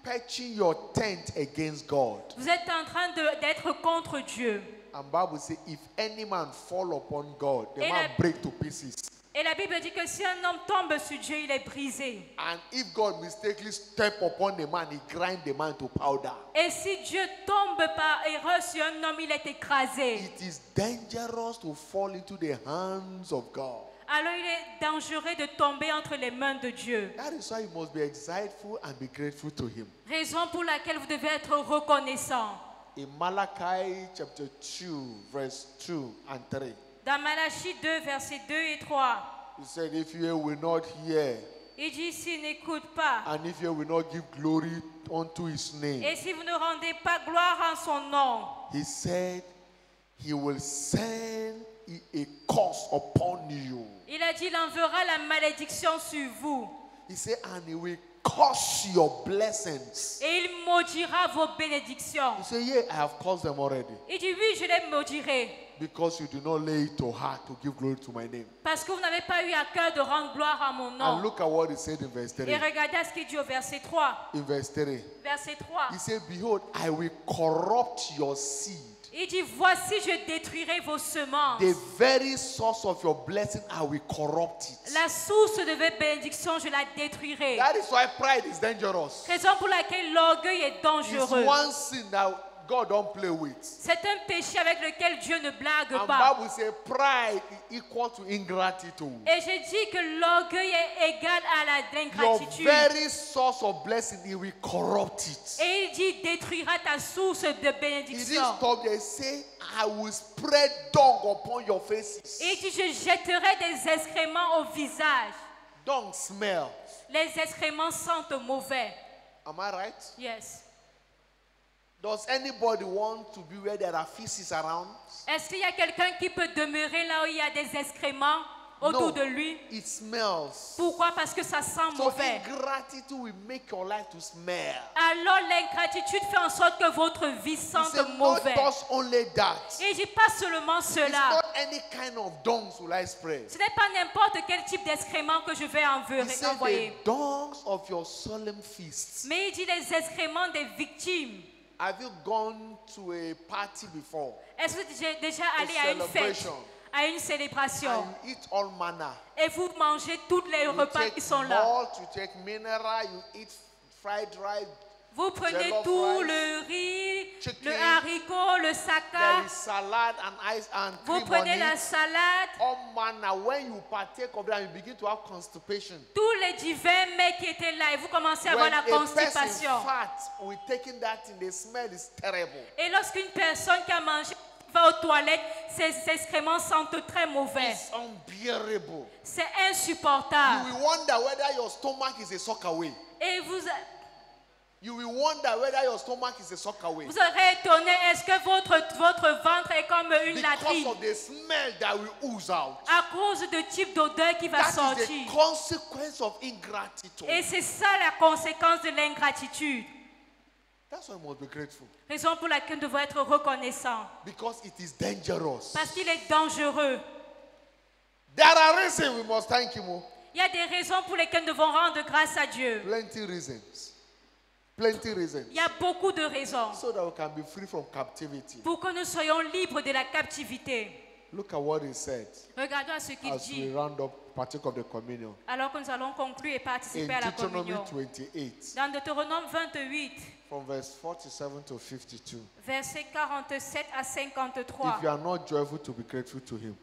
pitching your tent against God. vous êtes en train d'être contre Dieu. And Bible says, if any man fall upon God, the Et man la- break to pieces. Et la Bible dit que si un homme tombe sur Dieu, il est brisé. And if God mistakenly step upon the man, he grind the man to powder. Et si Dieu tombe par erreur sur un homme, il est écrasé. It is dangerous to fall into the hands of God. Alors il est dangereux de tomber entre les mains de Dieu. That is why you must be excited and be grateful to him. Raison pour laquelle vous devez être reconnaissant. In Malachi chapter 2, verse 2 and 3, Dans Malachie 2, versets 2 et 3, he said, if you will not hear, il dit s'il n'écoute pas, and if you will not give glory unto his name, et si vous ne rendez pas gloire en son nom, he said, he will send a curse upon you. il a dit il enverra la malédiction sur vous. He said, and he will curse your blessings. Et il maudira vos bénédictions. You say, yeah, I have cursed them already. Il dit oui, je les maudirai. Because you do not lay it to heart to give glory to my name. Parce que vous n'avez pas eu à cœur de rendre gloire à mon And nom. look at what he said in verse 3. Et regardez à ce qu'il dit au verset 3. In verse 3, Verset 3. he said, behold, I will corrupt your seed. Il dit voici, je détruirai vos semences. The very source of your blessing, I will corrupt it. La source de vos bénédictions, je la détruirai. That is why pride is dangerous. Raison pour laquelle l'orgueil est It's dangereux. one sin that God don't play with. C'est un péché avec lequel Dieu ne blague And pas. Bible says pride is equal to ingratitude. Et je dis que l'orgueil est égal à Your l'ingratitude. very source of blessing, he will corrupt it. Et il dit détruira ta source de He didn't bénédiction. stop there. He said, I will spread dung upon your faces. Et il dit je jetterai des excréments au visage. Dung smell. Les excréments sentent mauvais. Am I right? Yes. Does anybody want to be where there are feces around? Est-ce qu'il y a quelqu'un qui peut demeurer là où il y a des excréments autour de lui? It smells. Pourquoi? Parce que ça sent So mauvais. ingratitude will make your life to smell. Alors l'ingratitude fait en sorte que votre vie He sente said, not mauvais. just only that. Et je dis pas seulement It's cela. not any kind of dung will I spread. Ce n'est pas n'importe quel type d'excrément que je vais He said, envoyer. the dungs of your solemn feasts. Mais il dit les excréments des victimes. Have you gone to a party before? Est-ce que tu es déjà allé à une fête, celebration. à une célébration, And you eat all manner. et vous mangez tous les You repas take qui sont là? malt, you take mineral, you eat fried rice. Vous prenez jollof tout, rice, le riz, chicken, le haricot, le There saka. is salad and ice and Vous cream prenez on la it. salade. All manner. When you partake of that, you begin to have constipation. Tous les divers mets qui étaient là et vous commencez à avoir When la a person constipation. fat with taking that in, the smell is terrible. Et lorsqu'une personne qui a mangé va aux toilettes, ses excréments sentent très mauvais. It's unbearable. C'est You insupportable. will wonder whether your stomach is a sockaway. Et You will wonder whether your stomach is a sockaway. vous serez étonné, est-ce que votre ventre est comme une Because latrine of the smell that will ooze out. à cause du type d'odeur qui va That is sortir? the consequence of ingratitude. Et c'est ça la conséquence de l'ingratitude. That's why we must be grateful. Raison pour laquelle nous devons être reconnaissants. Because it is dangerous. Parce qu'il est dangereux. There are reasons we must thank him. Oh. Il y a des raisons pour lesquelles nous devons rendre grâce à Dieu. Plenty reasons. Plenty reasons. Il y a beaucoup de raisons So that we can be free from captivity. pour que nous soyons libres de la captivité. Look at what he said Regardons à ce qu'il as we dit round up, partake of the communion. alors que nous allons conclure et In participer à la Deuteronomy communion. 28, Dans Deutéronome 28, from verse 47 to 52. versets 47 à 53. If you are not joyful, to be grateful to him.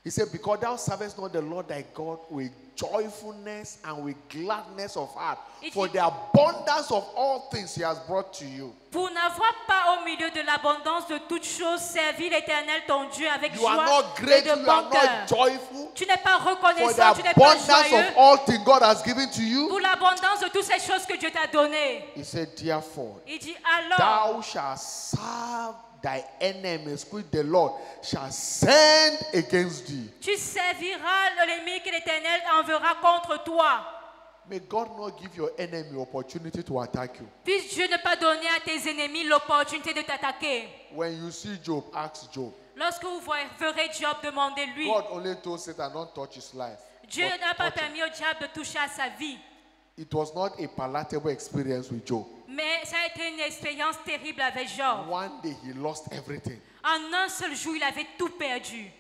He said, because thou servest not the Lord thy God with joyfulness and with gladness of heart, for the abundance of all things he has brought to you. Pour n'avoir pas au milieu de l'abondance de toutes choses servi l'Éternel ton Dieu avec You are joie not et grateful, de you bon are cœur. not joyful Tu n'es pas for reconnaissant, tu the n'es pas abundance joyeux of all things God has given to you. pour l'abondance de toutes ces choses que Dieu t'a données. He said, therefore, Il dit alors, thou shalt serve thy enemies, which the Lord shall send against thee. tu serviras l'ennemi que l'Éternel enverra contre toi. May God not give your enemy opportunity to attack you. Puisse Dieu ne pas donner à tes ennemis l'opportunité de t'attaquer. When you see Job, ask Job. Lorsque vous verrez Job, demandez-lui. God only told Satan, don't touch his life. Dieu But n'a pas touch him. permis au diable de toucher à sa vie. It was not a palatable experience with Job. Mais ça a été une expérience terrible avec Job. One day he lost everything. En un seul jour, il avait tout perdu.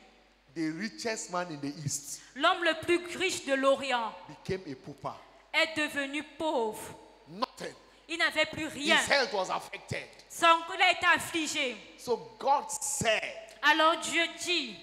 The richest man in the East L'homme le plus riche de l'Orient became a pauper. est devenu pauvre. Nothing. Il n'avait plus rien. His health was affected. Son corps a été affligé. So God said, Alors Dieu dit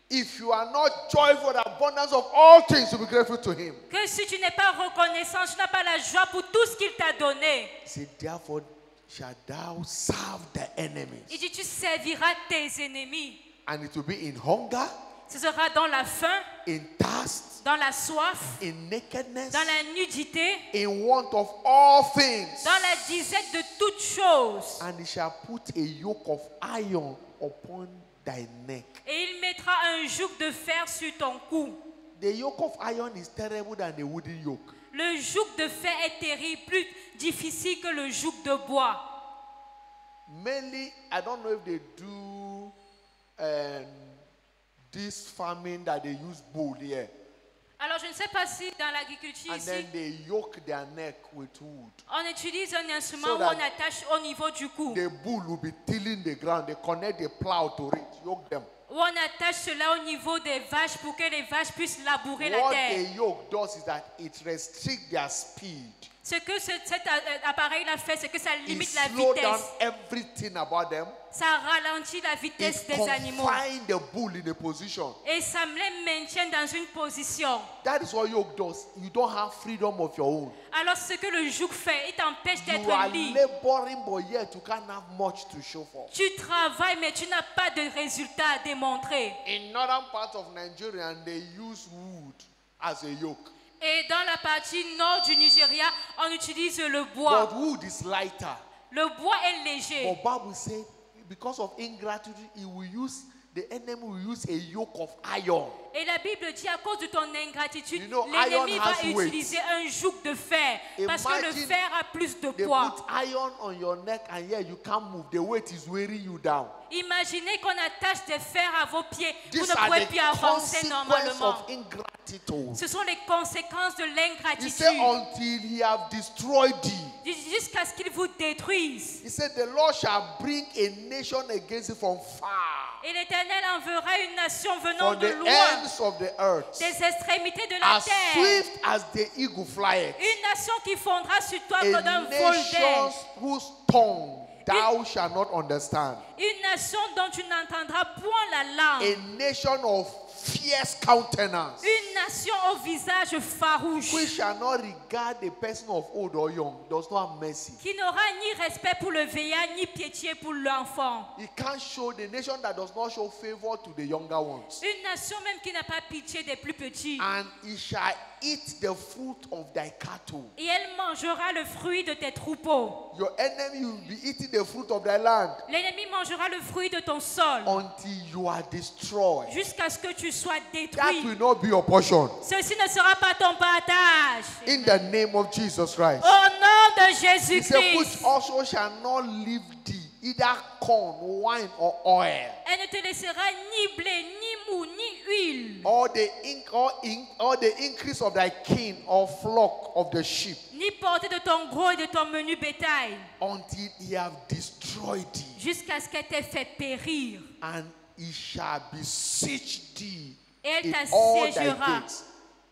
if you are not joyful for the abundance of all things, you be grateful to him. que si tu n'es pas reconnaissant, tu n'as pas la joie pour tout ce qu'il t'a donné. He said, therefore shall thou serve the enemies. Il dit, tu serviras tes ennemis. And it will be in hunger, Ce sera dans la faim, in thirst, dans la soif, in nakedness, dans la nudité, in want of all things. dans la disette de toutes choses. And he shall put a yoke of iron upon thy neck. Et il mettra un joug de fer sur ton cou. The yoke of iron is terrible than the wooden yoke. Le joug de fer est terrible, plus difficile que le joug de bois. Mainly, I don't know if they do this farming that they use bull here. Alors je ne sais pas si dans l'agriculture And ici, then they yoke their neck with wood. on utilise un instrument So où that on attache au niveau du cou. The bull will be tilling the ground. They connect the plow to it, yoke them. Où on attache cela au niveau des vaches pour que les vaches puissent labourer la What terre. a yoke does is that it restricts their speed. Ce que cet appareil-là fait, c'est que ça It limite la slows down vitesse. everything about them. Ça ralentit la It vitesse des animaux. confines the bull in a position. Et ça les maintient dans une position. That is what yoke does. You don't have freedom of your own. Alors ce que le joug fait, il t'empêche You d'être are libre. laboring, but yet you can't have much to show for. Tu travailles, mais tu n'as pas de résultat à démontrer. In northern part of Nigeria, they use wood as a yoke. Et dans la partie nord du Nigeria, on utilise le bois. But wood is lighter. Le bois est léger. But Bible says, because of ingratitude, the enemy will use a yoke of iron. Et la Bible dit à cause de ton ingratitude, You know, l'ennemi iron va has weight. utiliser un joug de fer. Parce que le Imagine fer a plus de They poids. put iron on your neck and yet you can't move. The weight is wearing you down. Imaginez qu'on attache des fers à vos pieds. Vous These ne are pouvez the plus avancer consequences normalement. of ingratitude. Ce sont les conséquences de He said, l'ingratitude. until he have destroyed thee. Jusqu'à ce qu'ils vous détruisent. He said, the Lord shall bring a nation against you from far, Et l'Éternel enverra une nation venant from de the loin, ends of the earth, des extrémités de la as terre. swift as the eagle flieth. Une nation qui fondra sur toi A comme un vol nation d'air. whose tongue thou shalt not understand. Une nation dont tu n'entendras point la langue. A nation of fierce countenance, Une nation au visage farouche. which shall not regard the person of old or young, does not have mercy. Qui n'aura ni respect pour le vieillard, ni pitié pour l'enfant. He can't show the nation that does not show favor to the younger ones. Une nation même qui n'a pas pitié des plus petits. And he shall eat the fruit of thy cattle. Et elle mangera le fruit de tes troupeaux. Your enemy will be eating the fruit of thy land L'ennemi mangera le fruit de ton sol. until you are destroyed. Jusqu'à ce que tu sois That détruit. will not be your portion. Ceci ne sera pas ton partage. In the name of Jesus Christ. Au nom de He said, which Jésus-Christ. also shall not leave thee either corn, wine, or oil, Elle ne te laissera ni blé, ni mou, ni huile. or the increase of thy kin or flock of the sheep, Ni portée de ton gros et de ton menu bétail. until he have destroyed thee, Jusqu'à ce qu'elle t'ait fait périr. and he shall besiege thee Et elle in all thy t'assiégera. gates.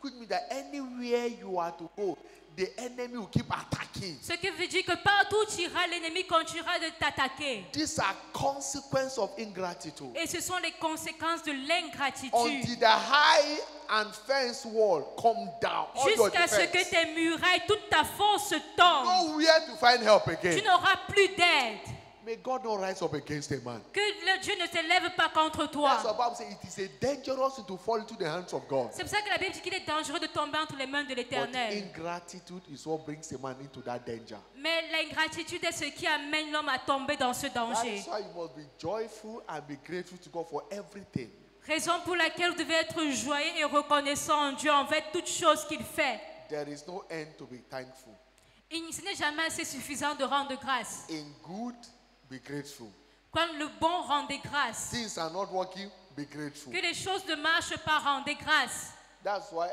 Which means that anywhere you are to go, the enemy will keep attacking. Ce qui veut dire que partout où tu iras, l'ennemi continuera de t'attaquer. These are consequences of ingratitude. Et ce sont les conséquences de l'ingratitude. Until the high and fence wall come down, all your Jusqu'à ce que defense, tes murailles, toute ta force tombe. nowhere to find help Tu again. n'auras plus d'aide. May God not rise up against a man. Que le Dieu ne se lève pas contre That's toi. what the Bible says. It is a dangerous thing to fall into the hands of God. C'est pour ça que la Bible dit qu'il est dangereux de tomber entre les mains de But l'Éternel. ingratitude is what brings a man into that danger. Mais l'ingratitude est ce qui amène l'homme à tomber dans ce That danger. is why you must be joyful and be grateful to God for everything. Raison pour laquelle vous devez être joyeux et reconnaissant en Dieu envers toutes choses qu'il fait. There is no end to be thankful. Ce n'est jamais assez suffisant de rendre grâce. In good, be grateful. Quand le bon rendez grâce. Things are not working, be grateful. Que les choses ne marchent pas, rendez grâce. That's why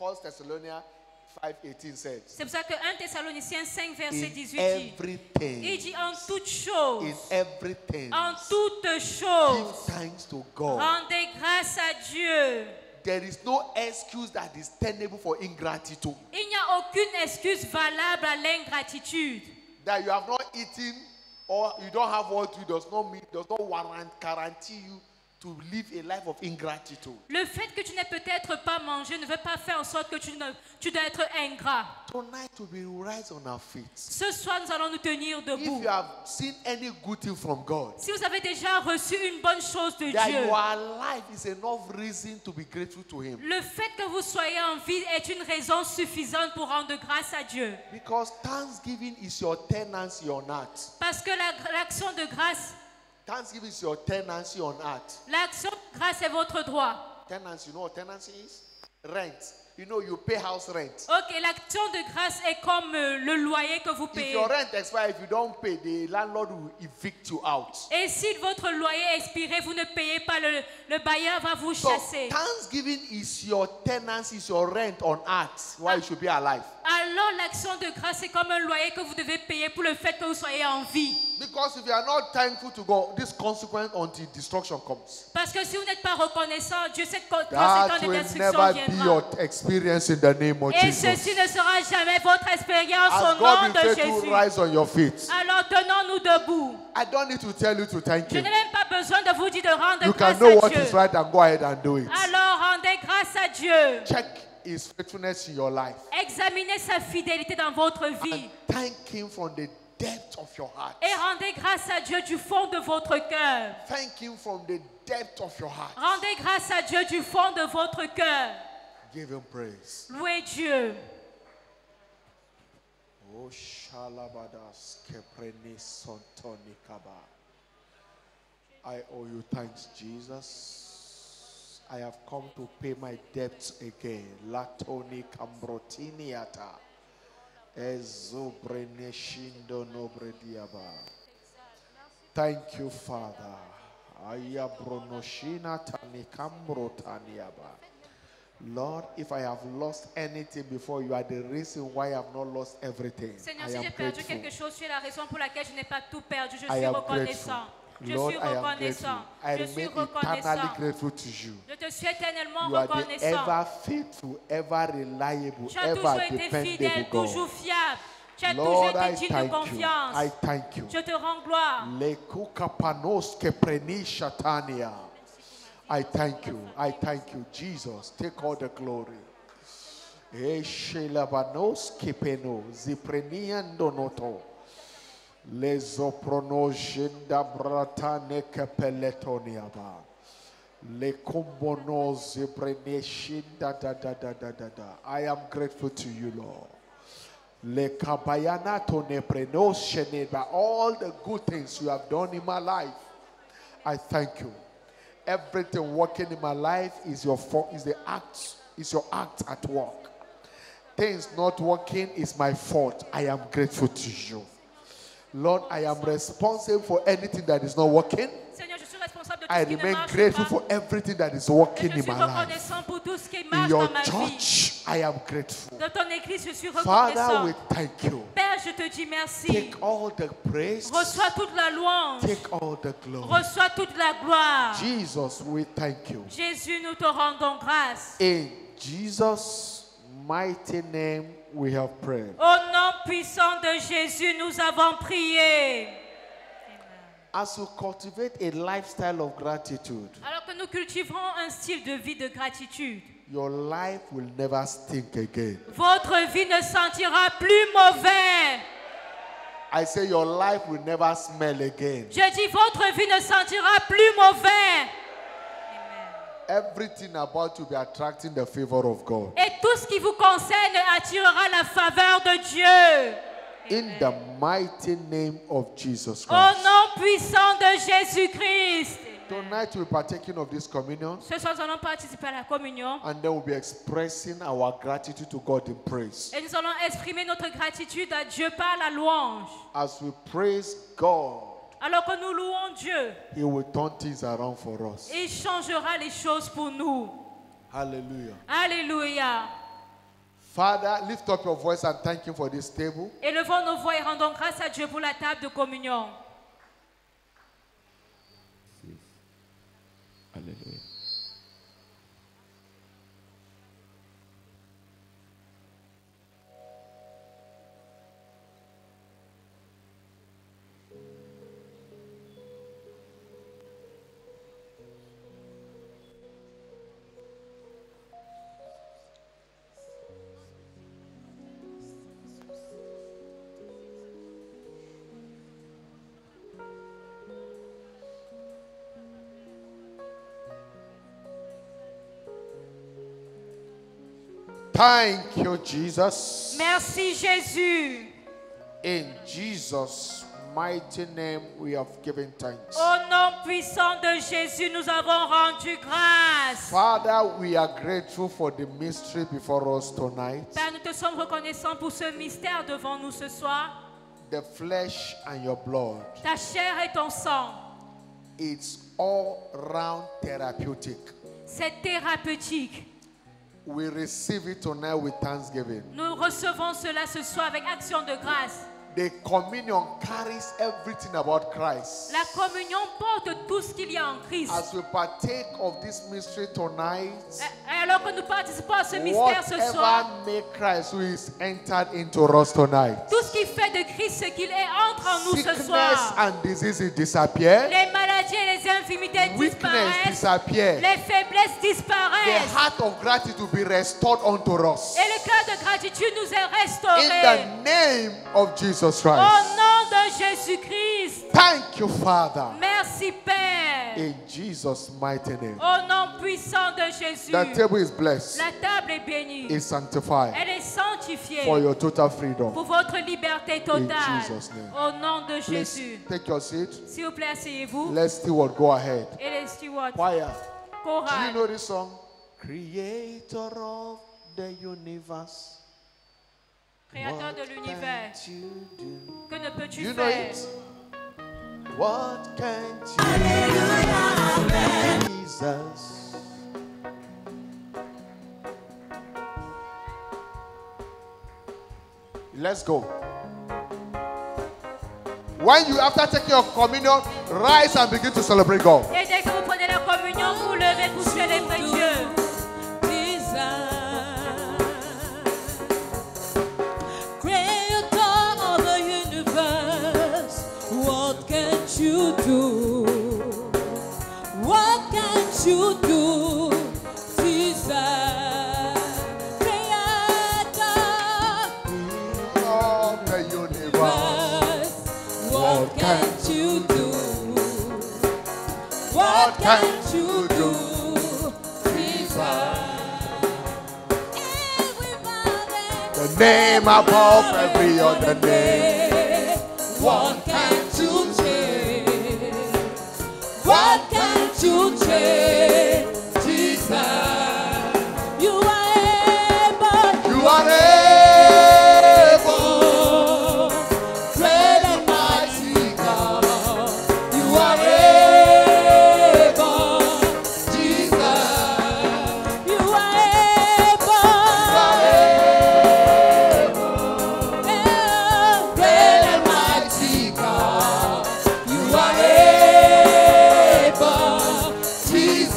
1 Thessalonians 5:18 says, C'est pour ça que 1 Thessaloniciens 5, verset in 18 dit, everything, il dit en toutes choses, in everything, en toutes give choses, thanks to God. rendez grâce à Dieu. There is no excuse that is tenable for ingratitude. Il n'y a aucune excuse valable à l'ingratitude. That you have not eaten or you don't have what you does not mean, does not guarantee you to live a life of ingratitude. Le fait que tu n'aies peut-être pas mangé ne veut pas faire en sorte que tu dois être ingrat. Tonight we will rise on our feet. Ce soir, nous allons nous tenir If debout. you have seen any good thing from God, Si vous avez déjà reçu une bonne chose de that Dieu, you are alive is enough reason to be grateful to Him. le fait que vous soyez en vie est une raison suffisante pour rendre grâce à Dieu. Because thanksgiving is your tenancy on earth. Parce que l'action de grâce, Thanksgiving is your tenancy on earth. l'action de grâce est votre droit. Tenancy, you know what tenancy is? Rent. You know, you pay house rent. Ok, l'action de grâce est comme le loyer que vous If payez. your rent expires, if you don't pay, the landlord will evict you out. Et si votre loyer est expiré, vous ne payez pas, le bailleur va vous So chasser. thanksgiving is your tenancy, is your rent on earth. Why you should be alive. Alors l'action de grâce est comme un loyer que vous devez payer pour le fait que vous soyez en vie. Because if you are not thankful to God, this consequence until destruction comes. Parce que si vous n'êtes pas reconnaissant, Dieu, cette conséquence That de will destruction never be viendra. your experience in the name of Et Jesus. ceci ne sera jamais votre expérience As au nom God de be faithful, Jésus. rise on your feet. Alors tenons-nous debout. I don't need to tell you to thank Je Him. n'ai même pas besoin de vous dire de rendre You grâce can know à what Dieu. is right and go ahead and do it. Alors rendez grâce à Dieu. Check His faithfulness in your life. Examinez sa fidélité dans votre vie. Thank Him from the depth of your heart. Et rendez grâce à Dieu du fond de votre cœur. Thank Him from the depth of your heart. Rendez grâce à Dieu du fond de votre cœur. Give Him praise. Louez Dieu. Oh, shalabadas kepreni sontoni kaba. I owe you thanks, Jesus. I have come to pay my debts again. Latoni kambrotiniata. Ezobreneshindo nobrediaba. Thank you, Father. Ayabronoshina tani kambrotaniaba. Lord, if I have lost anything before, you are the reason why I have not lost everything. Seigneur, I si am j'ai perdu grateful. quelque chose, tu es la raison pour laquelle je n'ai pas tout perdu. Je I suis am reconnaissant. Je Lord, suis I am grateful. reconnaissant. I Je suis remain eternally reconnaissant. grateful to you. Je te suis éternellement You are the reconnaissant. ever faithful, ever reliable, Tu as toujours ever été dependable fidèle, toujours God. fiable. Tu as toujours Lord, été I digne de thank you. confiance. I thank you. Je te rends gloire. Lekukapanos kepreni shatania. I thank you. I thank you, Jesus. Take all the glory. Eshelabanos kepeno zipreniando noto. Lezopronoshenda bratane kepeletoniaba. Lekumbono zipreneshinda da da da da da da. I am grateful to you, Lord. Lekabayana toneprenoshene, by all the good things you have done in my life. I thank you. Everything working in my life is your fault, is your act at work. Things not working is my fault. I am grateful to you. Lord, I am responsible for anything that is not working. Seigneur, je suis responsable de tout I ce qui ne remain marche grateful pas. for everything that is Et working je in suis my life. reconnaissant pour tout ce qui In marche your dans ma vie. church, I am grateful. Dans ton église, je suis Father, reconnaissant. we thank you. Père, je te dis merci. Take all the praise. Reçois toute la louange. Take all the glory. Reçois toute la gloire. Jesus, we thank you. Jésus, nous te rendons grâce. In Jesus' mighty name, we have prayed. Au nom puissant de Jésus, nous avons prié. As you cultivate a lifestyle of gratitude, Alors que nous cultivons un style de vie de gratitude, your life will never stink again. votre vie ne sentira plus mauvais. I say your life will never smell again. Je dis, votre vie ne sentira plus mauvais. Everything about you will be attracting the favor of God. Et tout ce qui vous concerne attirera la faveur de Dieu. In the mighty name of Jesus Au Christ. nom puissant de Jésus-Christ. Tonight we're partaking of this communion, Ce soir, nous allons participer à la communion. and then we'll be expressing our gratitude to God in praise. Et nous allons exprimer notre gratitude à Dieu par la louange. As we praise God, Alors que nous louons Dieu, He will turn things around for us. il changera les choses pour nous. Hallelujah. Alléluia. Father, lift up your voice and thank Him for this table. Élevons nos voix et rendons grâce à Dieu pour la table de communion. Hallelujah. Thank you, Jesus. Merci Jésus. In Jesus' mighty name, we have given thanks. Au nom puissant de Jésus, nous avons rendu grâce. Father, we are grateful for the mystery before us tonight. Père, nous te sommes reconnaissants pour ce mystère devant nous ce soir. The flesh and your blood. Ta chair et ton sang. It's all round therapeutic. C'est thérapeutique. We receive it tonight with thanksgiving. Nous recevons cela ce soir avec action de grâce. The communion carries everything about Christ. La communion porte tout ce qu'il y a en Christ. As we partake of this mystery tonight, Et alors que nous participons à ce mystère ce whatever soir, make Christ who is entered into us tonight, tout ce qui fait de Christ ce qu'il est entre en nous ce sickness soir. and diseases disappear, Les maladies et les infirmités weakness disparaissent. disappear, Les faiblesses the disparaissent. heart of gratitude will be restored unto us. Et le cœur de gratitude nous est In restauré. the name of Jesus Au Christ. nom de Jésus-Christ. Thank you, Father. Merci Père. In Jesus' mighty name. Au nom puissant de Jésus. The table is blessed, La table est bénie. is sanctified Elle est sanctifiée for your total freedom. pour votre liberté totale. Jesus' name. Au nom de Please Jésus. take your seat. S'il vous plaît, asseyez-vous. Let's steward go ahead. Et les stewards, Choir. Do you chorale. know this song? Creator of the universe. Créateur de What l'univers, can't you do? que ne peux-tu You know faire? it? What can't you do? Jesus. Let's go. When you, after taking your communion, rise and begin to celebrate God. Et dès que vous prenez la communion, vous levez pour célébrer Dieu. Creator of the universe, what can't you do? What can't you do, Jesus? Creator Of the universe. what can't you do? What can't you do, Jesus? The name above every other name. What can't you change? What can't you change, Jesus? You are able. You are able. Great and mighty God. You are able, Jesus. You are able. Great and mighty God. You are able, Jesus.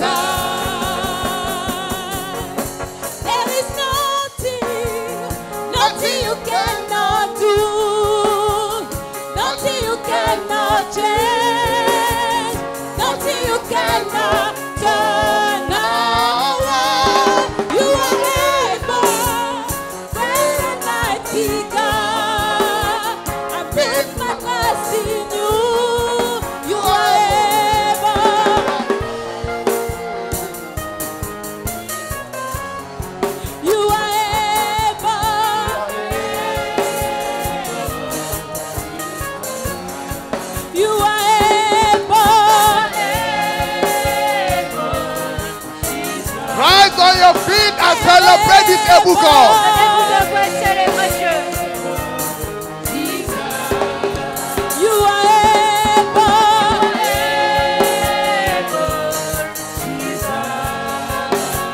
There is nothing you cannot do, nothing you cannot change, nothing you cannot turn around. You are able, great and mighty God. I put my trust in you. You are able. You are able. You are Rise on your feet and celebrate this able God. Vous devrez célébrer Dieu. You are able.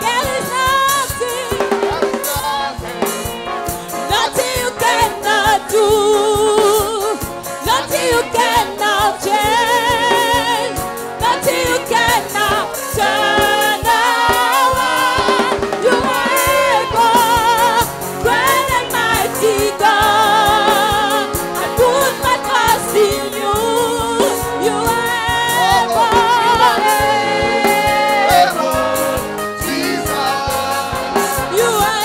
There is nothing cannot change, nothing you cannot turn around. You are able, great and mighty God. I put my trust in you. You are You are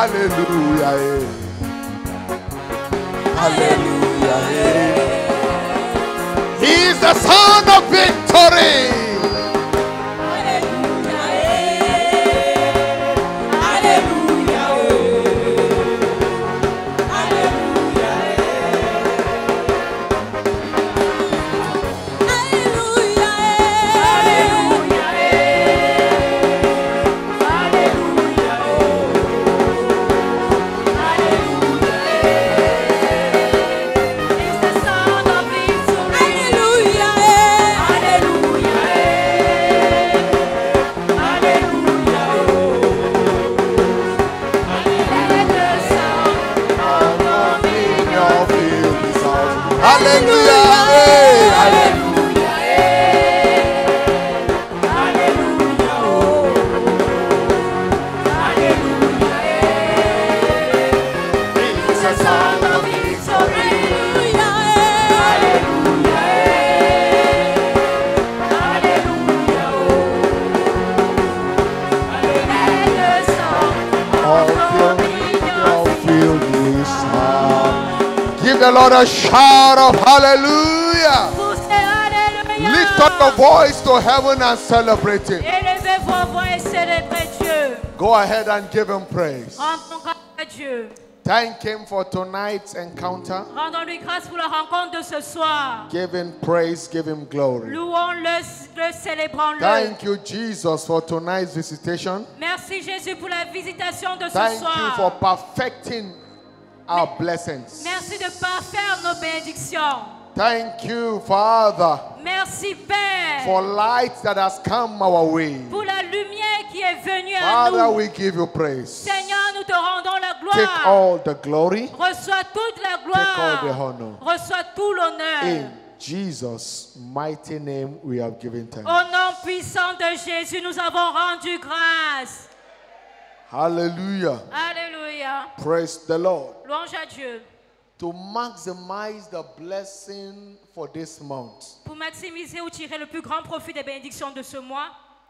Hallelujah. Hallelujah. He is the son of victory. The Lord a shout of hallelujah. Lift up your voice to heaven and celebrate Him. Élevez vos voix et célébrez Dieu. Go ahead and give Him praise. Rendons grâce à Dieu. Thank Him for tonight's encounter. Rendons-lui grâce pour la rencontre de ce soir. Give Him praise, give Him glory. Louons-le, célébrons-le. Thank you, Jesus, for tonight's visitation. Merci Jésus pour la visitation de ce Thank soir. you for perfecting our blessings. Merci de parfaire nos bénédictions. Thank you, Father, Merci Père for light that has come our way. pour la lumière qui est venue à Father, nous. we give you praise. Seigneur, nous te rendons la Take gloire. all the glory. Reçois toute la Take all the gloire. honor. Reçois tout l'honneur. In Jesus' mighty name, we have given thanks. Au nom puissant de Jésus, nous avons rendu grâce. Hallelujah. Alléluia. Praise the Lord. Louange à Dieu. To maximize the blessing for this month, Pour maximiser ou tirer le plus grand profit des bénédictions de ce mois,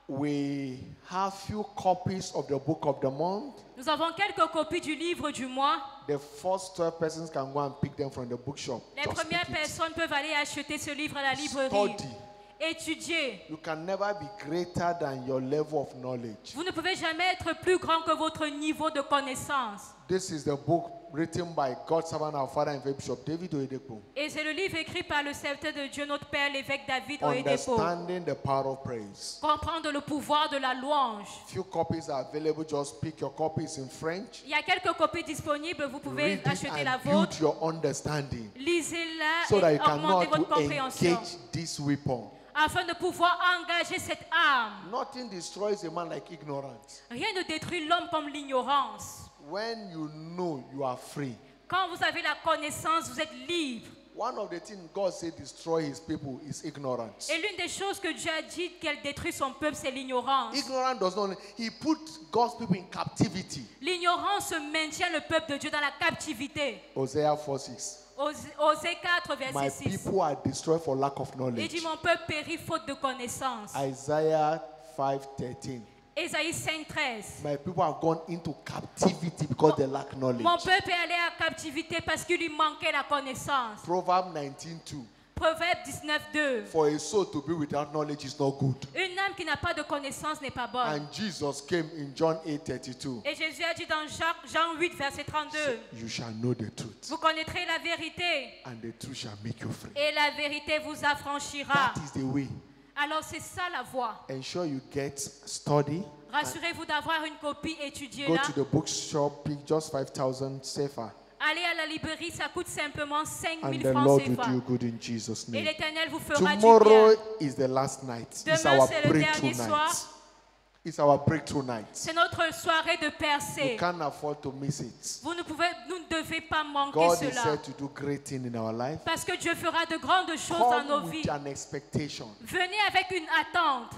we have few copies of the book of the month. nous avons quelques copies du livre du mois. The first 12 persons can go and pick them from the bookshop. Les Just premières pick it. personnes peuvent aller acheter ce livre à la librairie. Study. Étudier. You can never be greater than your level of knowledge. Vous ne pouvez jamais être plus grand que votre niveau de connaissance. This is the book written by God's servant, our father and Bishop David Oyedepo. Et c'est le livre écrit par le serviteur de Dieu, notre Père, l'évêque David Oyedepo. Understanding the power of praise. Comprendre le pouvoir de la louange. Few copies are available. Just pick your copies in French. Il y a quelques copies disponibles, vous pouvez Read it acheter la and build vôtre. your understanding Lisez-la so that et you can know augmentez how votre to compréhension. engage this weapon. Afin de pouvoir engager cette arme. Nothing destroys a man like ignorance. Rien ne détruit l'homme comme l'ignorance. When you know you are free, Quand vous avez la connaissance, vous êtes libre. One of the things God said destroy his people is ignorance. Et l'une des choses que Dieu a dit qu'elle détruit son peuple, c'est l'ignorance. Ignorance does not, he put God's people in captivity. L'ignorance maintient le peuple de Dieu dans la captivité. Hosea 4:6. Osée 4, My verset 6. people are destroyed for lack of Il knowledge. dit, mon peuple périt faute de connaissance. Isaiah 5:13. Ésaïe 5, 13. My people have gone into captivity because they lack knowledge. Mon peuple est allé à captivité parce qu'il lui manquait la connaissance. Proverbs 19:2. Proverbe 19, 2. For a soul to be without knowledge is not good. Une âme qui n'a pas de connaissance n'est pas bonne. And Jesus came in John 8:32. Et Jésus a dit dans Jean 8, verset 32. You shall know the truth, Vous connaîtrez la vérité and the truth shall make you free. et la vérité vous affranchira. That is the way. Alors c'est ça la voie. Ensure you get study. Rassurez-vous d'avoir une copie, étudiée Go là. to the bookshop, pick just 5,000 sefer, Allez à la librairie, ça coûte simplement 5 and 000 the francs Lord will CFA. do you good in Jesus' Et name. l'Éternel vous fera Tomorrow du bien. is the last night. It's Demain, our c'est le breakthrough dernier soir. night. It's our breakthrough night. C'est notre soirée de You percée. can't afford to miss it. Vous ne devez pas manquer God is cela. said to do great things in our life. Parce que Dieu fera de grandes choses dans nos Come vies. with an expectation, Venez avec une attente.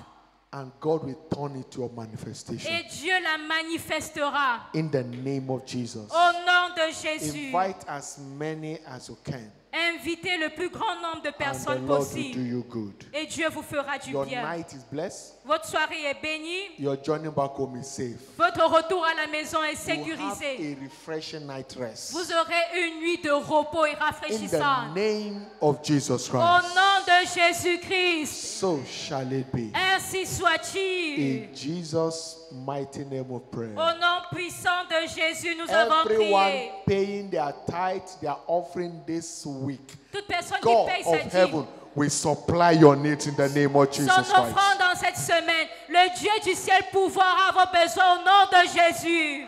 and God will turn it to a manifestation. Et Dieu la manifestera. In the name of Jesus. Au nom de Jésus. Invite as many as you can, Invitez le plus grand nombre de and the personnes Lord will do possible. you good. Et Dieu vous fera du Your bien. night is blessed. Votre soirée est bénie. Your journey back home is safe. Votre retour à la maison est You have sécurisé. a refreshing night rest. Vous aurez une nuit de repos et In the rafraîchissante. name of Jesus Au Christ. nom de Jésus-Christ. So shall it be. Ainsi soit-il. In Jesus' mighty name of prayer. Au nom puissant de Jésus, nous avons Everyone prié. paying their tithe, their offering this week, Toute personne qui God paye sa of dîme, heaven will supply your needs in the name of Jesus son Christ. offrande dans cette semaine, le Dieu du ciel pourvoira vos besoins au nom de Jésus.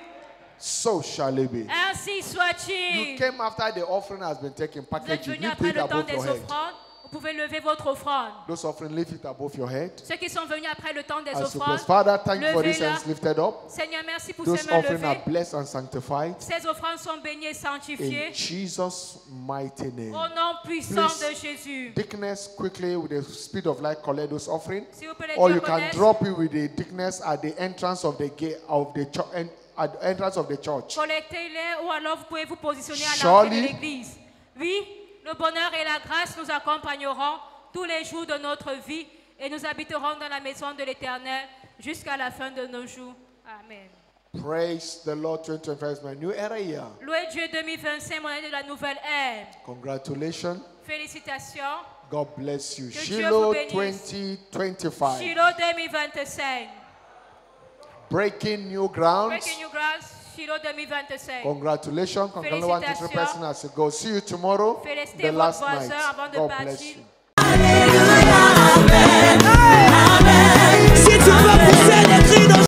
So shall it be. Ainsi You soit-il. came after the offering has been taken, Vous êtes package it, venus lift après it le temps above des your head. offrandes. Vous pouvez lever votre offrande. Those offering, lift it above your head. Ceux qui sont venus après le temps des As you offrandes, bless. Father, thank you for this levez-la. hands lifted up. Seigneur, merci pour Those ces mains offerings are levées. blessed and sanctified. Ces offrandes sont bénies et In sanctifiées. Jesus' mighty name. Au nom puissant Please, de Jésus. Deaconess, quickly with the speed of light, collect those offerings. S'il vous plaît, les Or you can diaconesses, drop it with the deaconess at the entrance of the gate of the church, at the entrance of the church. collectez-les ou alors vous pouvez vous positionner à Surely- l'entrée de l'église. Oui, le bonheur et la grâce nous accompagneront tous les jours de notre vie et nous habiterons dans la maison de l'Éternel jusqu'à la fin de nos jours. Amen. Praise the Lord. 2025 is my new era year. Louez Dieu 2025, mon année de la nouvelle ère. Congratulations. Félicitations. God bless you. Que Dieu Shiloh vous bénisse. 2025. Shiloh 2025. Breaking new grounds. Breaking New Grass, Shiloh 2025. Congratulations. Congratulations, 1 to 3 person as you go. See you tomorrow. Félicitez The votre last voisin night. avant de God partir. bless you. Hallelujah, amen.